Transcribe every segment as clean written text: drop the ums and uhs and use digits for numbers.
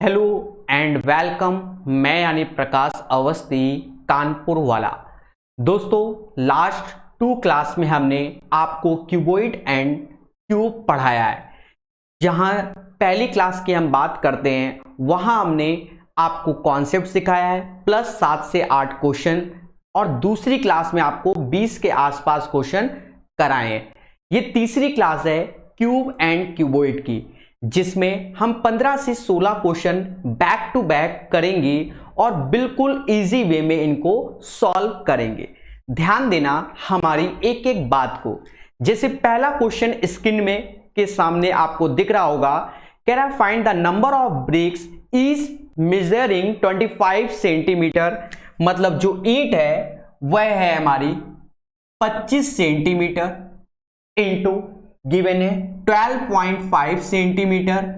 Hello and welcome. मैं यानी प्रकाश अवस्थी कानपुर वाला। दोस्तों, लास्ट 2 क्लास में हमने आपको क्यूबॉइड एंड क्यूब पढ़ाया है। जहां पहली क्लास की हम बात करते हैं वहां हमने आपको कॉन्सेप्ट सिखाया है प्लस 7 से 8 क्वेश्चन, और दूसरी क्लास में आपको 20 के आसपास क्वेश्चन कराए हैं। ये तीसरी क्लास है क्यूब एंड क्यूबॉइड की, जिसमें हम 15 से 16 क्वेश्चन बैक टू बैक करेंगे और बिल्कुल इजी वे में इनको सॉल्व करेंगे। ध्यान देना हमारी एक एक बात को। जैसे पहला क्वेश्चन स्क्रीन में के सामने आपको दिख रहा होगा, कह रहा है find the number of BRICS is measuring 25 centimetre. मतलब जो ईंट है वह है हमारी 25 सेंटीमीटर इंटू गिवन है 12.5 सेंटीमीटर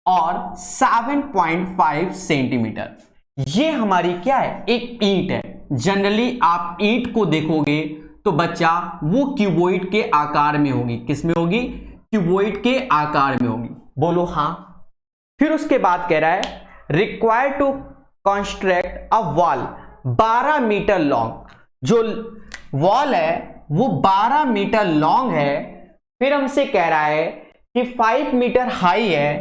और 7.5 सेंटीमीटर। ये हमारी क्या है, एक ईंट है। जनरली आप ईंट को देखोगे तो बच्चा वो क्यूबॉइड के आकार में होगी। किस में होगी? क्यूबॉइड के आकार में होगी। बोलो हाँ। फिर उसके बाद कह रहा है require to construct a wall 12 metre long. जो वॉल है वो 12 मीटर लॉन्ग है। फिर हमसे कह रहा है कि 5 मीटर हाई है,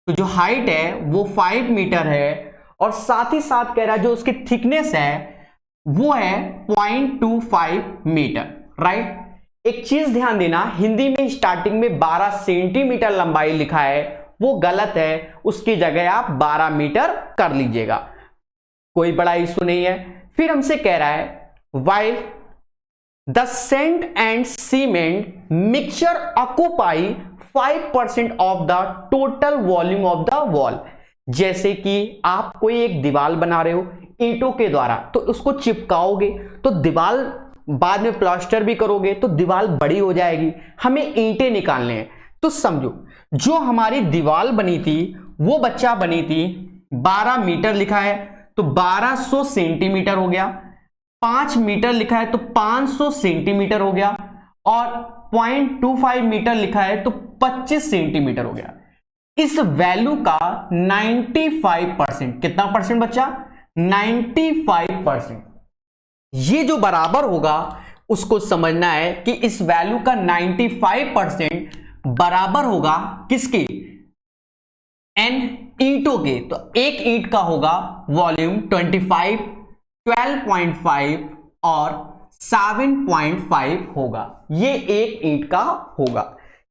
तो जो हाइट है वो 5 मीटर है, और साथ ही साथ कह रहा है जो उसकी थिकनेस है वो है 0.25 मीटर। राइट। एक चीज ध्यान देना, हिंदी में स्टार्टिंग में 12 सेंटीमीटर लंबाई लिखा है वो गलत है, उसकी जगह आप 12 मीटर कर लीजिएगा, कोई बड़ा इशू नहीं है। फिर हमसे कह रहा है while The sand and cement mixture occupy 5% of the total volume of the wall। जैसे कि आप कोई एक दीवार बना रहे हो ईंटों के द्वारा, तो उसको चिपकाओगे तो दीवार, बाद में प्लास्टर भी करोगे तो दीवार बड़ी हो जाएगी। हमें ईंटें निकालने हैं, तो समझो जो हमारी दीवार बनी थी वो बच्चा बनी थी 12 मीटर लिखा है तो 1200 सेंटीमीटर हो गया। 5 मीटर लिखा है तो 500 सेंटीमीटर हो गया, और 0.25 मीटर लिखा है तो 25 सेंटीमीटर हो गया। इस वैल्यू का 95%, कितना परसेंट बच्चा? 95%। ये जो बराबर होगा उसको समझना है कि इस वैल्यू का 95% बराबर होगा किसके? n ईंटों के। तो एक ईंट का होगा वॉल्यूम 25, 12.5 और 7.5 होगा। ये एक ईंट का होगा।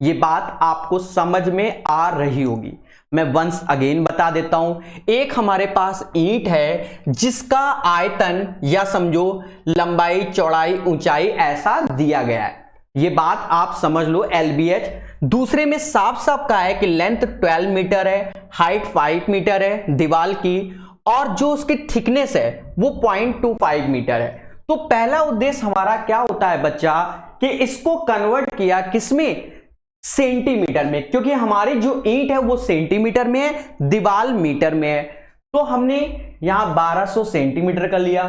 ये बात आपको समझ में आ रही होगी। मैं वंस अगेन बता देता हूं। एक हमारे पास ईंट है जिसका आयतन या समझो लंबाई, चौड़ाई, ऊंचाई ऐसा दिया गया है। ये बात आप समझ लो LBH। दूसरे में साफ साफ कहा है कि लेंथ 12 मीटर है, हाइट 5 मीटर है दीवार की, और जो उसकी थिकनेस है वो 0.25 मीटर है। तो पहला उद्देश्य हमारा क्या होता है बच्चा, कि इसको कन्वर्ट किया किसमें? सेंटीमीटर में, क्योंकि हमारी जो ईंट है वो सेंटीमीटर में है, दीवार मीटर में है। तो हमने यहां 1200 सेंटीमीटर कर लिया,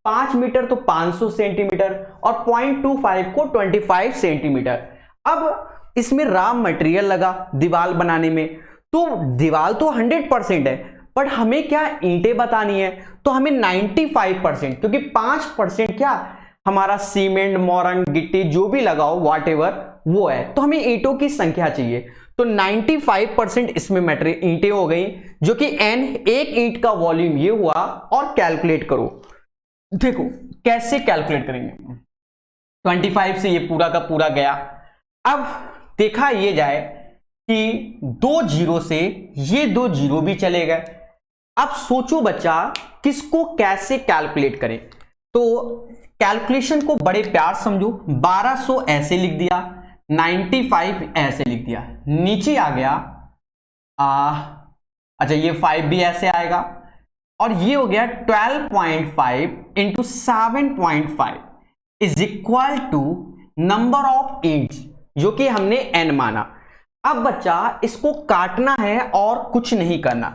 5 मीटर तो 500 सेंटीमीटर, और 0.25 को 25 सेंटीमीटर। अब इसमें रॉ मटेरियल लगा दीवार बनाने में, तो दीवार तो 100% है, बट हमें क्या ईंटें बतानी है, तो हमें 95%, क्योंकि 5% क्या हमारा सीमेंट, मोरंग, गिट्टी जो भी लगाओ वाट एवर वो है, तो हमें ईंटों की संख्या चाहिए। तो 95% इसमें मटेरियल ईंटें हो गई, जो कि n एक ईंट का वॉल्यूम ये हुआ। और कैलकुलेट करो, देखो कैसे कैलकुलेट करेंगे। 25 से ये पूरा का पूरा गया। अब देखा ये जाए कि 2 जीरो से ये 2 जीरो भी चले गए। अब सोचो बच्चा किसको कैसे कैलकुलेट करें। तो कैलकुलेशन को बड़े प्यार समझो। 1200 ऐसे लिख दिया, 95 ऐसे लिख दिया, नीचे आ गया अच्छा ये 5 भी ऐसे आएगा, और ये हो गया 12.5 into 7.5 is equal to number of ईंट्स, जो कि हमने n माना। अब बच्चा इसको काटना है और कुछ नहीं करना।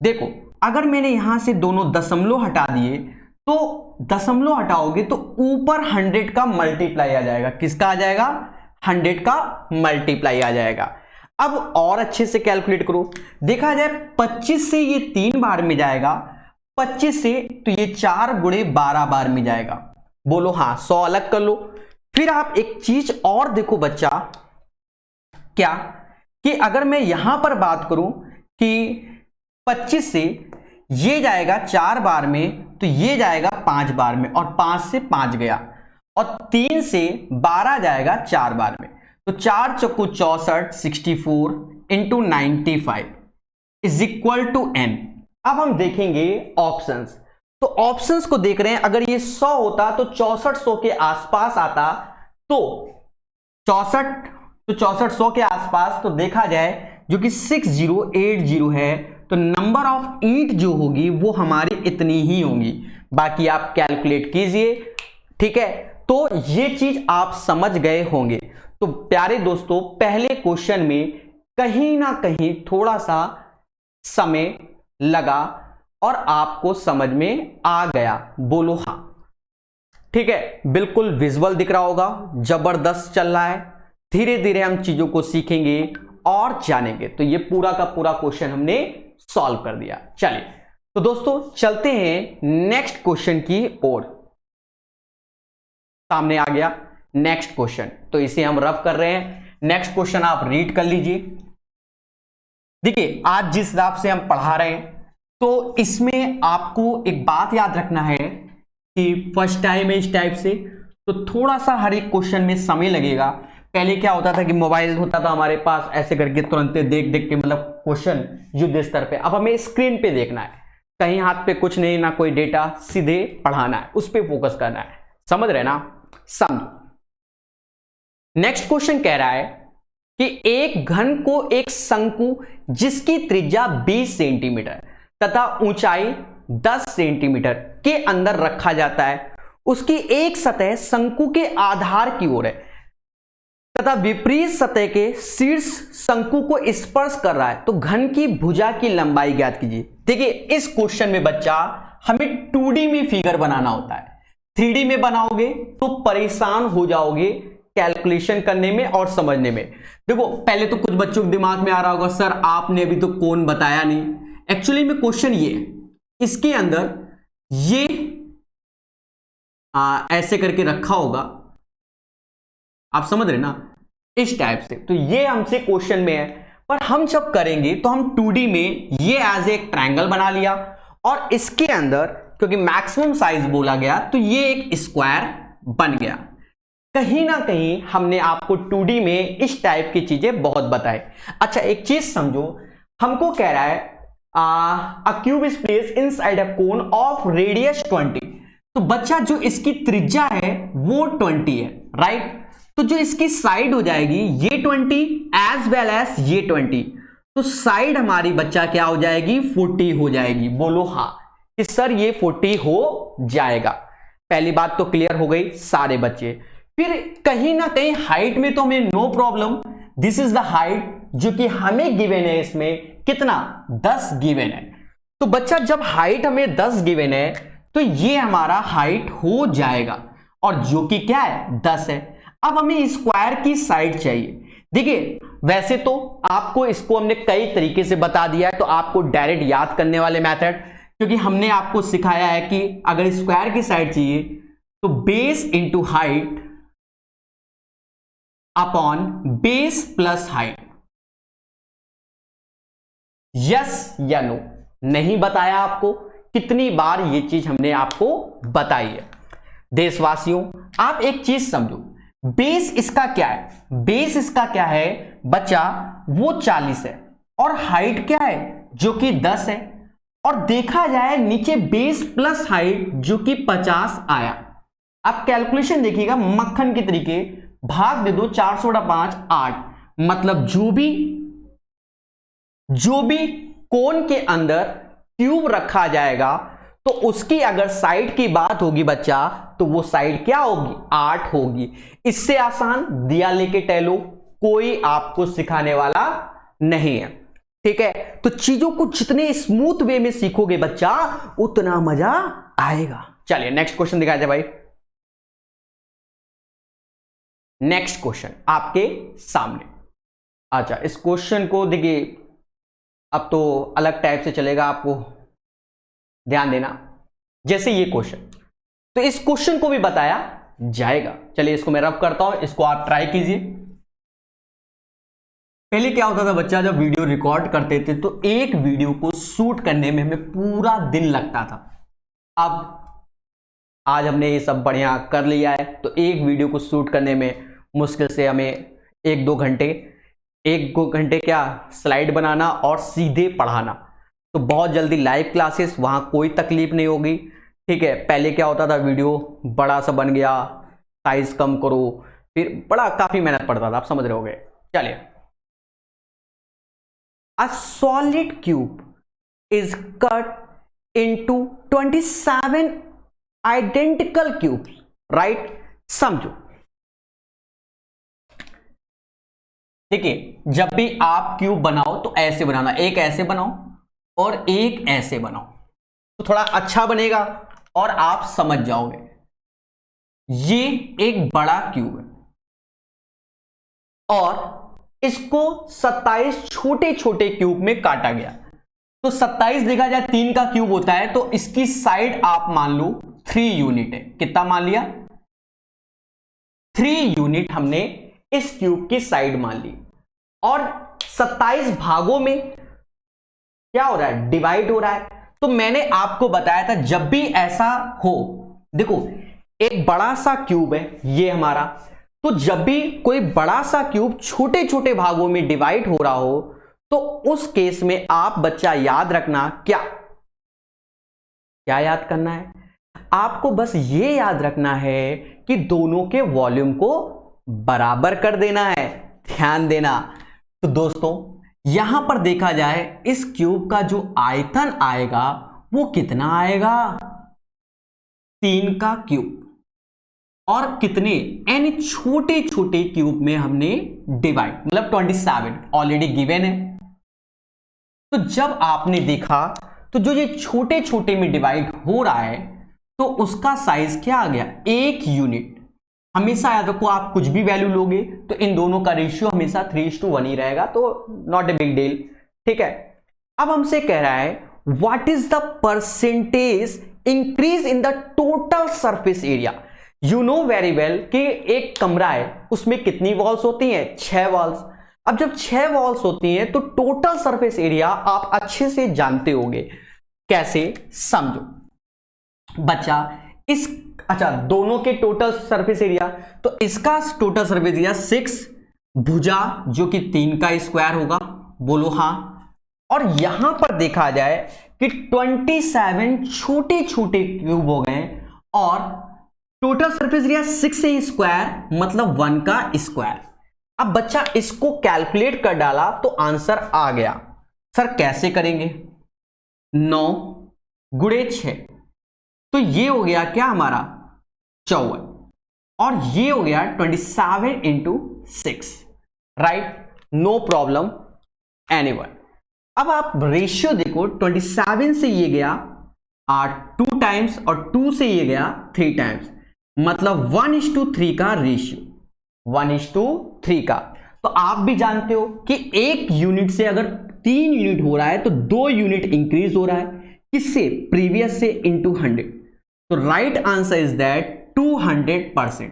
देखो अगर मैंने यहां से दोनों दशमलव हटा दिए, तो दशमलव हटाओगे तो ऊपर 100 का मल्टीप्लाई आ जाएगा। किसका आ जाएगा? 100 का मल्टीप्लाई आ जाएगा। अब और अच्छे से कैलकुलेट करो, देखा जाए 25 से ये 3 बार में जाएगा, 25 से तो ये 4 गुणे 12 बार में जाएगा। बोलो हाँ, 100 अलग कर लो। फिर आप एक चीज और देखो बच्चा, क्या कि अगर मैं यहां पर बात करूं कि 25 से ये जाएगा 4 बार में, तो ये जाएगा 5 बार में, और 5 से 5 गया, और 3 से 12 जाएगा 4 बार में, तो 4 चौको 64, 64 into 95 is equal to n। अब हम देखेंगे ऑप्शंस, तो ऑप्शंस को देख रहे हैं, अगर ये 100 होता तो 6400 के आसपास आता, तो 64 100 के आसपास, तो देखा जाए जो कि 6080 है, तो नंबर ऑफ ईंट जो होगी वो हमारी इतनी ही होंगी, बाकी आप कैलकुलेट कीजिए। ठीक है, तो ये चीज आप समझ गए होंगे। तो प्यारे दोस्तों, पहले क्वेश्चन में कहीं ना कहीं थोड़ा सा समय लगा और आपको समझ में आ गया, बोलो हाँ। ठीक है, बिल्कुल विजुअल दिख रहा होगा, जबरदस्त चल रहा है। धीरे धीरे हम चीजों को सीखेंगे और जानेंगे। तो ये पूरा का पूरा क्वेश्चन हमने सॉल्व कर दिया। चलिए तो दोस्तों चलते हैं नेक्स्ट क्वेश्चन की ओर। सामने आ गया नेक्स्ट क्वेश्चन, तो इसे हम रफ कर रहे हैं। नेक्स्ट क्वेश्चन आप रीड कर लीजिए। देखिए, आज जिस हिसाब से हम पढ़ा रहे हैं, तो इसमें आपको एक बात याद रखना है कि फर्स्ट टाइम है इस टाइप से, तो थोड़ा सा हर एक क्वेश्चन में समय लगेगा। पहले क्या होता था कि मोबाइल होता था हमारे पास, ऐसे करके तुरंत देख देख के मतलब क्वेश्चन युद्ध स्तर पे। अब हमें स्क्रीन पे देखना है, कहीं हाथ पे कुछ नहीं, ना कोई डेटा, सीधे पढ़ाना है, उस पर फोकस करना है। समझ रहे ना? समझो। नेक्स्ट क्वेश्चन कह रहा है कि एक घन को एक शंकु जिसकी त्रिज्या 20 सेंटीमीटर तथा ऊंचाई 10 सेंटीमीटर के अंदर रखा जाता है, उसकी एक सतह शंकु के आधार की ओर है तथा विपरीत सतह के शीर्ष शंकु को स्पर्श कर रहा है, तो घन की भुजा की लंबाई ज्ञात कीजिए। देखिए, इस क्वेश्चन में बच्चा हमें 2D में फिगर बनाना होता है, 3D में बनाओगे तो परेशान हो जाओगे कैलकुलेशन करने में और समझने में। देखो, पहले तो कुछ बच्चों के दिमाग में आ रहा होगा, सर आपने अभी तो कोण बताया नहीं। एक्चुअली में क्वेश्चन ये है, इसके अंदर ये ऐसे करके रखा होगा, आप समझ रहे ना, इस टाइप से। तो ये हमसे क्वेश्चन में है, पर हम जब करेंगे तो हम 2D में ये एज एक ट्रायंगल बना लिया, और इसके अंदर क्योंकि मैक्सिमम साइज बोला गया तो ये एक स्क्वायर बन गया। कहीं ना कहीं हमने आपको 2D में इस टाइप की चीजें बहुत बताई। अच्छा, एक चीज समझो, हमको कह रहा है a cube is placed inside a cone of radius 20, तो बच्चा जो इसकी त्रिज्या है वो 20 है, राइट? तो जो इसकी साइड हो जाएगी ये 20 एज वेल एज ये 20, तो साइड हमारी बच्चा क्या हो जाएगी? 40 हो जाएगी। बोलो हाँ कि सर ये 40 हो जाएगा। पहली बात तो क्लियर हो गई सारे बच्चे। फिर कहीं ना कहीं हाइट में तो हमें no problem, this is the height जो कि हमें गिवन है, इसमें कितना 10 गिवन है। तो बच्चा जब हाइट हमें 10 गिवन है तो ये हमारा हाइट हो जाएगा, और जो कि क्या है 10 है। अब हमें स्क्वायर की साइड चाहिए। देखिए, वैसे तो आपको इसको हमने कई तरीके से बता दिया है, तो आपको डायरेक्ट याद करने वाले मेथड, क्योंकि हमने आपको सिखाया है कि अगर स्क्वायर की साइड चाहिए तो base into height upon base plus height. Yes या नो? नहीं बताया आपको? कितनी बार ये चीज हमने आपको बताई है। देशवासियों, आप एक चीज समझो, बेस इसका क्या है? बेस इसका क्या है बच्चा? वो 40 है, और हाइट क्या है? जो कि 10 है, और देखा जाए नीचे बेस प्लस हाइट जो कि 50 आया। अब कैलकुलेशन देखिएगा मक्खन के तरीके, भाग दे दो 400/5 8, मतलब जो भी कोन के अंदर ट्यूब रखा जाएगा तो उसकी अगर साइड की बात होगी बच्चा, तो वो साइड क्या होगी? 8 होगी। इससे आसान दिया लेके टहलो, कोई आपको सिखाने वाला नहीं है। ठीक है, तो चीजों को जितने स्मूथ वे में सीखोगे बच्चा, उतना मजा आएगा। चलिए नेक्स्ट क्वेश्चन दिखाया जाए भाई। नेक्स्ट क्वेश्चन आपके सामने, अच्छा, इस क्वेश्चन को देखिए, अब तो अलग टाइप से चलेगा, आपको ध्यान देना। जैसे ये क्वेश्चन, तो इस क्वेश्चन को भी बताया जाएगा। चलिए इसको मैं रब करता हूं, इसको आप ट्राई कीजिए। पहले क्या होता था बच्चा, जब वीडियो रिकॉर्ड करते थे तो एक वीडियो को शूट करने में हमें पूरा दिन लगता था। अब आज हमने ये सब बढ़िया कर लिया है, तो एक वीडियो को शूट करने में मुश्किल से हमें 1-2 घंटे क्या स्लाइड बनाना और सीधे पढ़ाना। तो बहुत जल्दी लाइव क्लासेस, वहां कोई तकलीफ नहीं होगी। ठीक है, पहले क्या होता था, वीडियो बड़ा सा बन गया, साइज कम करो, फिर बड़ा काफी मेहनत पड़ता था, आप समझ रहे होगे। चलिए, a solid cube is cut into 27 identical cubes, right. समझो, देखिए जब भी आप क्यूब बनाओ तो ऐसे बनाना, एक ऐसे बनाओ और एक ऐसे बनाओ, तो थोड़ा अच्छा बनेगा और आप समझ जाओगे। ये एक बड़ा क्यूब है और इसको 27 छोटे छोटे क्यूब में काटा गया। तो 27 देखा जाए 3 का क्यूब होता है, तो इसकी साइड आप मान लो 3 यूनिट है। कितना मान लिया? 3 यूनिट हमने इस क्यूब की साइड मान ली। और 27 भागों में क्या हो रहा है, डिवाइड हो रहा है। तो मैंने आपको बताया था जब भी ऐसा हो, देखो एक बड़ा सा क्यूब है ये हमारा, तो जब भी कोई बड़ा सा क्यूब छोटे छोटे भागों में डिवाइड हो रहा हो, तो उस केस में आप बच्चा याद रखना, क्या क्या याद करना है आपको? बस ये याद रखना है कि दोनों के वॉल्यूम को बराबर कर देना है। ध्यान देना। तो दोस्तों यहां पर देखा जाए, इस क्यूब का जो आयतन आएगा वो कितना आएगा? 3 का क्यूब। और कितने n छोटे छोटे क्यूब में हमने डिवाइड, मतलब 27 ऑलरेडी गिवन है। तो जब आपने देखा तो जो ये छोटे छोटे में डिवाइड हो रहा है, तो उसका साइज क्या आ गया? 1 यूनिट। हमेशा याद रखो, आप कुछ भी वैल्यू लोगे तो इन दोनों का रेशियो हमेशा 3:1 ही रहेगा, तो नॉट ए बिग डील। ठीक है, अब हमसे कह रहा है what is the percentage increase in the total surface area. You know very well कि एक कमरा है, उसमें कितनी वॉल्स होती हैं? 6 वॉल्स। अब जब 6 वॉल्स होती हैं तो टोटल सरफेस एरिया आप अच्छे से जानते होंगे। कैसे? समझो बच्चा, अच्छा दोनों के टोटल सरफेस एरिया, तो इसका टोटल सरफेस एरिया 6 भुजा जो कि 3 का स्क्वायर होगा, बोलो हाँ। और यहां पर देखा जाए कि 27 छोटे छोटे क्यूब हो गए और टोटल सरफेस एरिया 6 से स्क्वायर मतलब 1 का स्क्वायर। अब बच्चा इसको कैलकुलेट कर डाला तो आंसर आ गया। सर कैसे करेंगे? 9 गुणे 6, तो ये हो गया क्या हमारा 54, और ये हो गया 27 into 6, right. No problem anyone. अब आप रेशियो देखो, 27 से ये गया 2 टाइम्स और 2 से ये गया 3 टाइम्स, मतलब 1:3 का रेशियो, 1:3 का। तो आप भी जानते हो कि एक यूनिट से अगर 3 यूनिट हो रहा है तो 2 यूनिट इंक्रीज हो रहा है, किससे? प्रीवियस से, इंटू 100। तो राइट आंसर इज दैट 200%।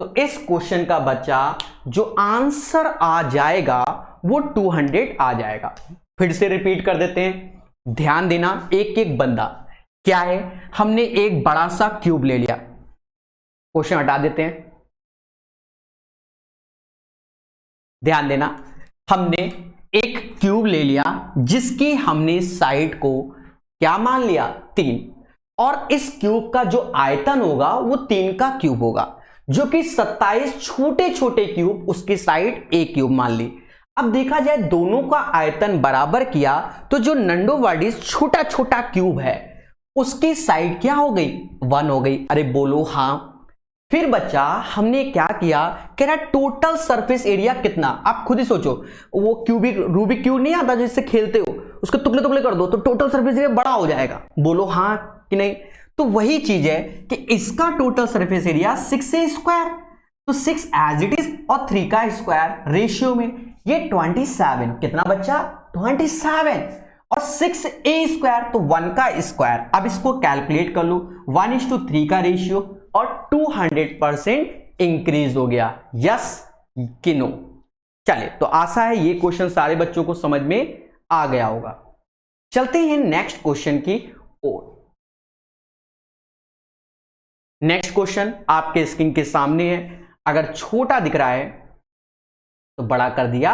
तो इस क्वेश्चन का बच्चा जो आंसर आ जाएगा वो 200 आ जाएगा। फिर से रिपीट कर देते हैं, ध्यान देना। एक एक बंदा क्या है, हमने एक बड़ा सा क्यूब ले लिया, क्वेश्चन हटा देते हैं, ध्यान देना। हमने एक क्यूब ले लिया जिसकी हमने साइड को क्या मान लिया? 3, और इस क्यूब का जो आयतन होगा वो 3 का क्यूब होगा, जो कि 27 छोटे छोटे क्यूब, उसकी साइड 1 क्यूब मान ली। अब देखा जाए दोनों का आयतन बराबर किया तो जो नंडो वार्डिस छोटा छोटा क्यूब है उसकी साइड क्या हो गई? 1 हो गई। अरे बोलो हाँ। फिर बच्चा हमने क्या किया, कह रहा टोटल सरफेस एरिया कितना? आप खुद ही सोचो, वो क्यूबिक रूबिक क्यूब नहीं आता जिससे खेलते हो, उसके टुकड़े टुकड़े कर दो तो टोटल सरफेस एरिया बड़ा हो जाएगा, बोलो हाँ कि नहीं। तो वही चीज है कि इसका टोटल सरफेस एरिया 6 से स्क्वायर, तो 6 एज इट इज और 3 का स्क्वायर रेशियो में, ये 27, कितना बच्चा 27, और 6a² तो 1 का स्क्वायर। अब इसको कैलकुलेट कर लो, 1:3 का रेशियो, और 200% इंक्रीज हो गया। यस कि नो? चलिए, तो आशा है ये क्वेश्चन सारे बच्चों को समझ में आ गया होगा। चलते हैं नेक्स्ट क्वेश्चन की ओर। नेक्स्ट क्वेश्चन आपके स्क्रीन के सामने है। अगर छोटा दिख रहा है तो बड़ा कर दिया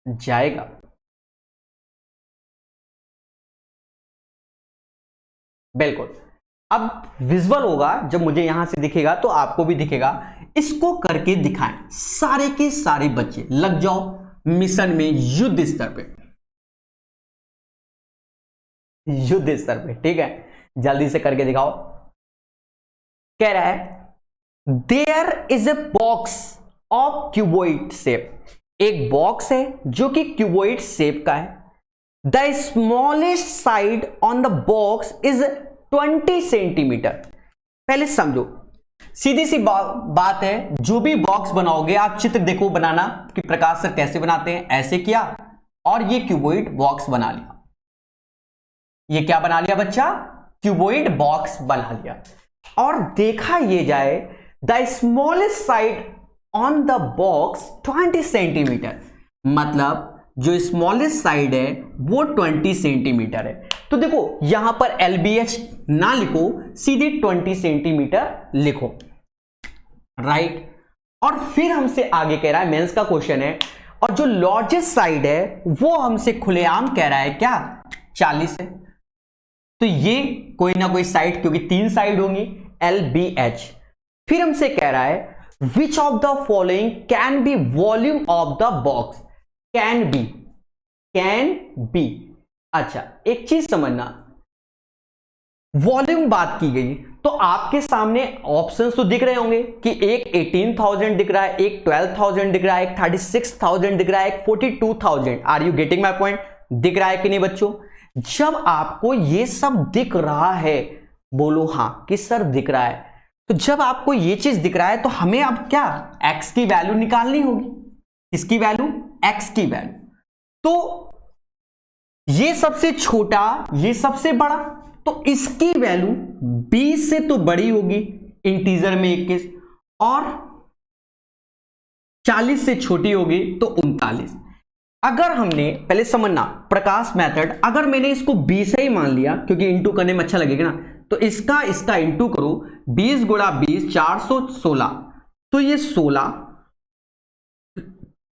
जाएगा। बिल्कुल, अब विजुअल होगा, जब मुझे यहां से दिखेगा तो आपको भी दिखेगा। इसको करके दिखाएं, सारे के सारे बच्चे लग जाओ मिशन में, युद्ध स्तर पे, युद्ध स्तर पे, ठीक है, जल्दी से करके दिखाओ। कह रहा है there is a box of cuboid shape, एक बॉक्स है जो कि क्यूबॉइड शेप का है। The smallest side on the box is 20 centimetre. पहले समझो, सीधी सी बात है, जो भी बॉक्स बनाओगे आप चित्र देखो बनाना कि प्रकाश सर कैसे बनाते हैं। ऐसे किया और ये क्यूबॉइड बॉक्स बना लिया। ये क्या बना लिया बच्चा? क्यूबॉइड बॉक्स बना लिया। और देखा ये जाए the smallest side on the box 20 centimetre, मतलब जो स्मॉलेस्ट साइड है वो 20 सेंटीमीटर है। तो देखो यहां पर LBH ना लिखो, सीधे 20 सेंटीमीटर लिखो, राइट। और फिर हमसे आगे कह रहा है, मेंस का क्वेश्चन है, और जो लार्जेस्ट साइड है वो हमसे खुलेआम कह रहा है क्या? 40 है। तो ये कोई ना कोई साइड, क्योंकि 3 साइड होंगी, LBH। फिर हमसे कह रहा है which of the following can be volume of the box? Can be. अच्छा, एक चीज समझना, वॉल्यूम बात की गई तो आपके सामने ऑप्शंस तो दिख रहे होंगे कि एक 18,000 दिख रहा है, एक 12,000 दिख रहा है, एक 36,000 दिख रहा है, एक 42,000। Are you getting my point? दिख रहा है कि नहीं बच्चों? जब आपको ये सब दिख रहा है, बोलो हां कि सर दिख रहा है, तो जब आपको ये चीज दिख रहा है तो हमें अब क्या x की वैल्यू निकालनी होगी। इसकी वैल्यू, x की वैल्यू। तो ये सबसे छोटा, ये सबसे बड़ा, तो इसकी वैल्यू 20 से तो बड़ी होगी, इंटीजर में 21, और 40 से छोटी होगी तो 39। अगर हमने, पहले समझना प्रकाश मेथड, अगर मैंने इसको 20 ही मान लिया, क्योंकि इंटू करने में अच्छा लगेगा ना, तो इसका इंटू करो, 20 गुणा 20 416, तो ये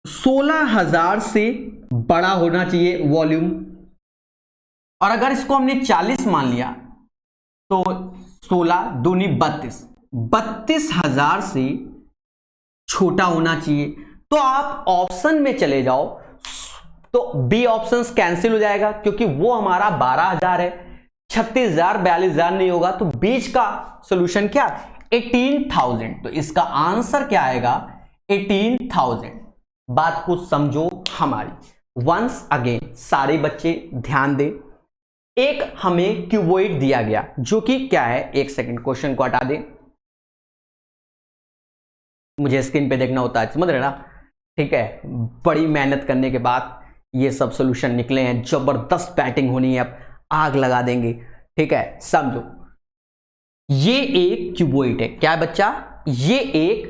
16,000 से बड़ा होना चाहिए वॉल्यूम। और अगर इसको हमने 40 मान लिया तो 16 दूनी 32,000 से छोटा होना चाहिए। तो आप ऑप्शन में चले जाओ, तो बी ऑप्शन कैंसिल हो जाएगा, क्योंकि वो हमारा 12,000 है, 36,000 42,000 नहीं होगा। तो बीच का सॉल्यूशन क्या? 18,000। तो इसका आंसर क्या आएगा? 18,000। बात को समझो हमारी। वंस अगेन सारे बच्चे ध्यान दें, एक हमें क्यूबॉइड दिया गया जो कि क्या है, एक सेकंड क्वेश्चन को हटा दें, मुझे स्क्रीन पे देखना होता है, समझ रहे ना? ठीक है, बड़ी मेहनत करने के बाद ये सब सॉल्यूशन निकले हैं, जबरदस्त बैटिंग होनी है, अब आग लगा देंगे। ठीक है, समझो, ये एक क्यूबॉइड है। क्या है बच्चा? ये एक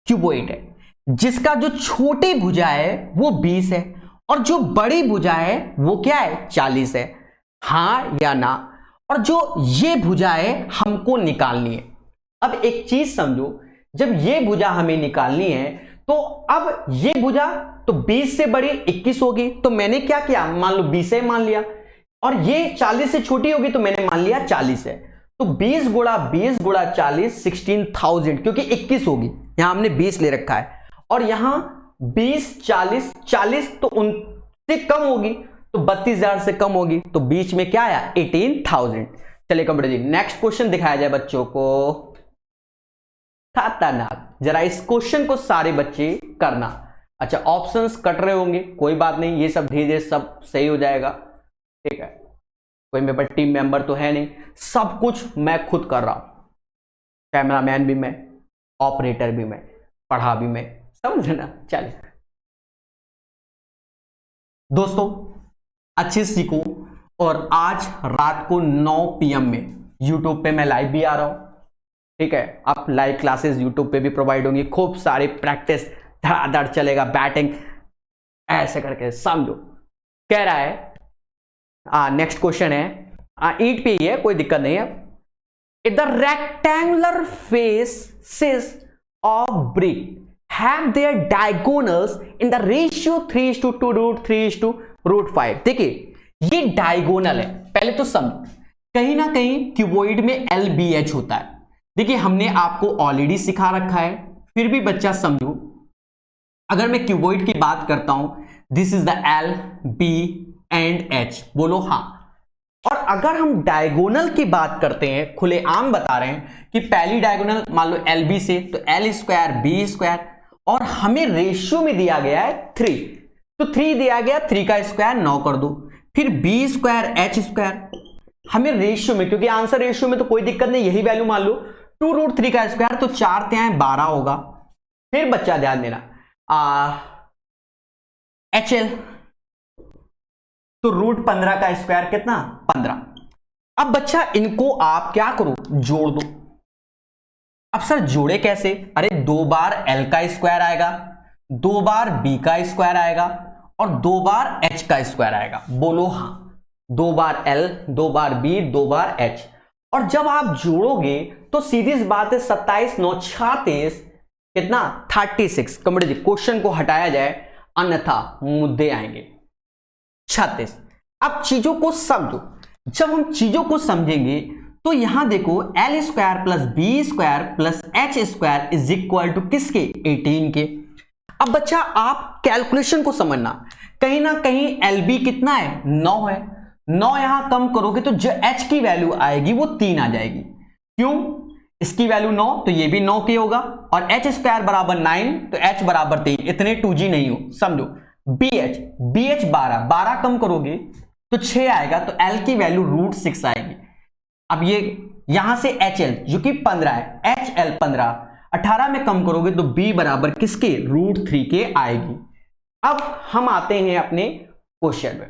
क्यूबॉइड है जिसका जो छोटी भुजा है वो 20 है और जो बड़ी भुजा है वो क्या है? 40 है। हाँ या ना? और जो ये भुजा है हमको निकालनी है। अब एक चीज समझो, जब ये भुजा हमें निकालनी है तो अब ये भुजा तो 20 से बड़ी 21 होगी, तो मैंने क्या किया, मान लो 20 है मान लिया, और ये 40 से छोटी होगी तो मैंने मान लिया 40 है। तो 20 गुणा 40 16,000, क्योंकि 21 होगी, यहां हमने 20 ले रखा है, और यहां 20 40 तो उनसे कम होगी, तो 32,000 से कम होगी, तो बीच में क्या आया? 18,000। चलिए कंप्यूटर जी नेक्स्ट क्वेश्चन दिखाया जाए बच्चों को। खतरनाक, जरा इस क्वेश्चन को सारे बच्चे करना। अच्छा, ऑप्शंस कट रहे होंगे, कोई बात नहीं, ये सब धीरे धीरे सब सही हो जाएगा। ठीक है, कोई मेरे पास टीम मेंबर तो है नहीं, सब कुछ मैं खुद कर रहा हूं, कैमरामैन भी मैं, ऑपरेटर भी मैं, पढ़ा भी मैं, समझ ना? चलिए दोस्तों अच्छे से सीखो, और आज रात को 9 PM में यूट्यूब पे मैं लाइव भी आ रहा हूं, ठीक है। आप लाइव क्लासेस यूट्यूब पे भी प्रोवाइड होंगी, खूब सारी प्रैक्टिस धड़ाधड़ चलेगा, बैटिंग ऐसे करके समझो। कह रहा है नेक्स्ट क्वेश्चन है ईट पे ही है, कोई दिक्कत नहीं है। The rectangular faces of brick have their diagonals in the ratio 3:2√3:5। देखिए ये डायगोनल है, पहले तो समझो, कहीं ना कहीं क्यूबॉइड में LBH होता है। देखिए हमने आपको ऑलरेडी सिखा रखा है, फिर भी बच्चा समझो। अगर मैं क्यूबॉइड की बात करता हूं, this is the L, B and H, बोलो हाँ। और अगर हम डायगोनल की बात करते हैं, खुलेआम बता रहे हैं कि पहली डायगोनल मान लो LB से, तो L² B², और हमें रेशियो में दिया गया है 3, तो 3 दिया गया, 3 का स्क्वायर 9 कर दो, फिर B² H², हमें रेशियो में, क्योंकि आंसर रेशियो में तो कोई दिक्कत नहीं, यही वैल्यू मान लो 2√3 का स्क्वायर, तो 4 3 12 होगा। फिर बच्चा ध्यान देना HL, तो √15 का स्क्वायर कितना 15। अब बच्चा इनको आप क्या करो, जोड़ दो। अब सर जोड़े कैसे, अरे 2 बार L का स्क्वायर आएगा, 2 बार B का स्क्वायर आएगा, और 2 बार H का स्क्वायर आएगा, बोलो हाँ। 2 बार L, 2 बार B, 2 बार H, और जब आप जोड़ोगे तो सीधी सी बात है 27 9 36 कितना 36। कमरे जी क्वेश्चन को हटाया जाए, अन्यथा मुद्दे आएंगे। 36। अब चीजों को समझो, जब हम चीजों को समझेंगे तो यहां देखो L² + B² + H² is equal to किसके, 18 के। अब बच्चा आप कैलकुलेशन को समझना, कहीं ना कहीं LB कितना है 9 है, 9 यहां कम करोगे तो जो H की वैल्यू आएगी वो 3 आ जाएगी। क्यों, इसकी वैल्यू 9 तो ये भी 9 के होगा, और H² = 9 तो H = 3, इतने 2G नहीं हो, समझो। BH 12 कम करोगे तो 6 आएगा, तो L की वैल्यू √6 आएगी। अब ये यहां से HL जो कि 15 है, HL 15, 18 में कम करोगे तो B बराबर किसके, √3 के आएगी। अब हम आते हैं अपने क्वेश्चन में।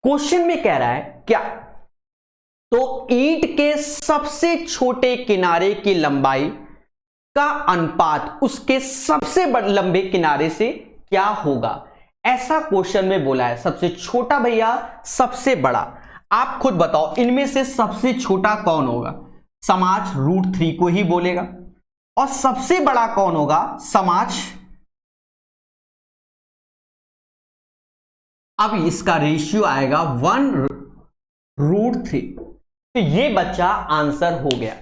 क्वेश्चन में कह रहा है क्या, तो ईंट के सबसे छोटे किनारे की लंबाई का अनुपात उसके सबसे लंबे किनारे से क्या होगा, ऐसा क्वेश्चन में बोला है। सबसे छोटा भैया सबसे बड़ा, आप खुद बताओ इनमें से सबसे छोटा कौन होगा, समाज √3 को ही बोलेगा, और सबसे बड़ा कौन होगा, समाज। अब इसका रेशियो आएगा 1/√3, तो ये बच्चा आंसर हो गया।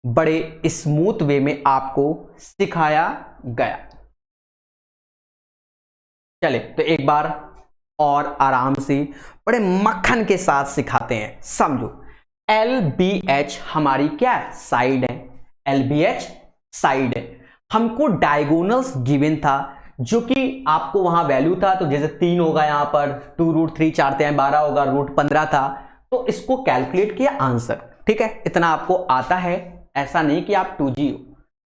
बड़े स्मूथ वे में आपको सिखाया गया। चले तो एक बार और आराम से बड़े मक्खन के साथ सिखाते हैं, समझो। LBH हमारी क्या है, साइड है, LBH साइड है। हमको डायगोनल्स गिवन था, जो कि आपको वहां वैल्यू था, तो जैसे 3 होगा यहां पर, 2√3 4 3 12 होगा, √15 था, तो इसको कैलकुलेट किया आंसर, ठीक है। इतना आपको आता है, ऐसा नहीं कि आप 2G हो।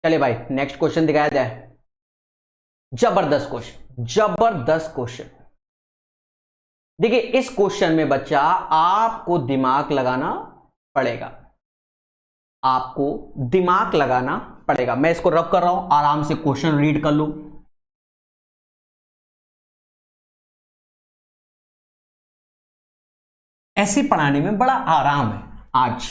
चले भाई नेक्स्ट क्वेश्चन दिखाया जाए। जबरदस्त क्वेश्चन, जबरदस्त क्वेश्चन। देखिए इस क्वेश्चन में बच्चा आपको दिमाग लगाना पड़ेगा, आपको दिमाग लगाना पड़ेगा। मैं इसको रब कर रहा हूं, आराम से क्वेश्चन रीड कर लो। ऐसे पढ़ाने में बड़ा आराम है आज,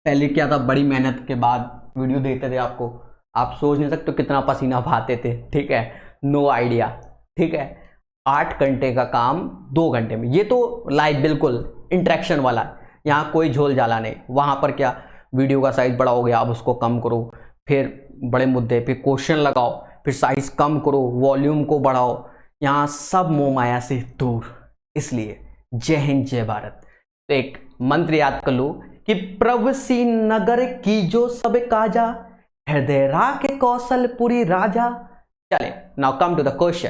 पहले क्या था, बड़ी मेहनत के बाद वीडियो देते थे आपको, आप सोच नहीं सकते कितना पसीना बहाते थे, ठीक है, नो आइडिया, ठीक है। 8 घंटे का काम 2 घंटे में, ये तो लाइव बिल्कुल इंटरेक्शन वाला है, यहाँ कोई झोल झाला नहीं। वहाँ पर क्या, वीडियो का साइज बड़ा हो गया, अब उसको कम करो, फिर बड़े मुद्दे पे क्वेश्चन लगाओ, फिर साइज कम करो, वॉल्यूम को बढ़ाओ, यहाँ सब मोह माया से दूर। इसलिए जय हिंद जय भारत। तो एक मंत्र याद कर लो कि प्रवसी नगर की जो सब काजा, हृदय राखे कौशलपुरी राजा। चले now come to the question.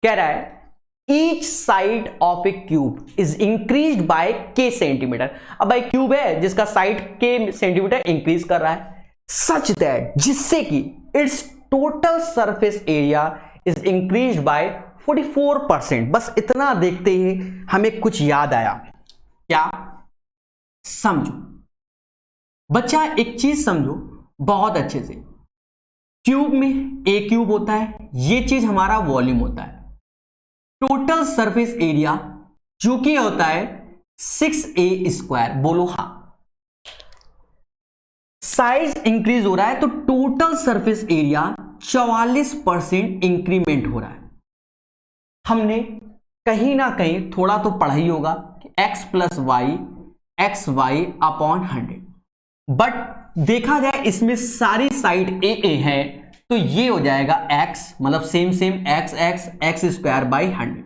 कह रहा है each side of a cube is increased by k centimetre. अब भाई क्यूब है जिसका साइड k सेंटीमीटर इंक्रीज कर रहा है, सच दैट जिससे कि it's total surface area is increased bye 44%। बस इतना देखते ही हमें कुछ याद आया। क्या? समझो बच्चा, एक चीज समझो बहुत अच्छे से। क्यूब में ए क्यूब होता है, ये चीज हमारा वॉल्यूम होता है। टोटल सरफेस एरिया जो कि होता है 6a²। बोलो हाँ। साइज इंक्रीज हो रहा है तो टोटल सरफेस एरिया 44% इंक्रीमेंट हो रहा है। हमने कहीं ना कहीं थोड़ा तो पढ़ा ही होगा कि x plus Y X Y upon 100, but देखा जाए इसमें सारी साइड ए ए है तो ये हो जाएगा x, मतलब same same x x x square by 100,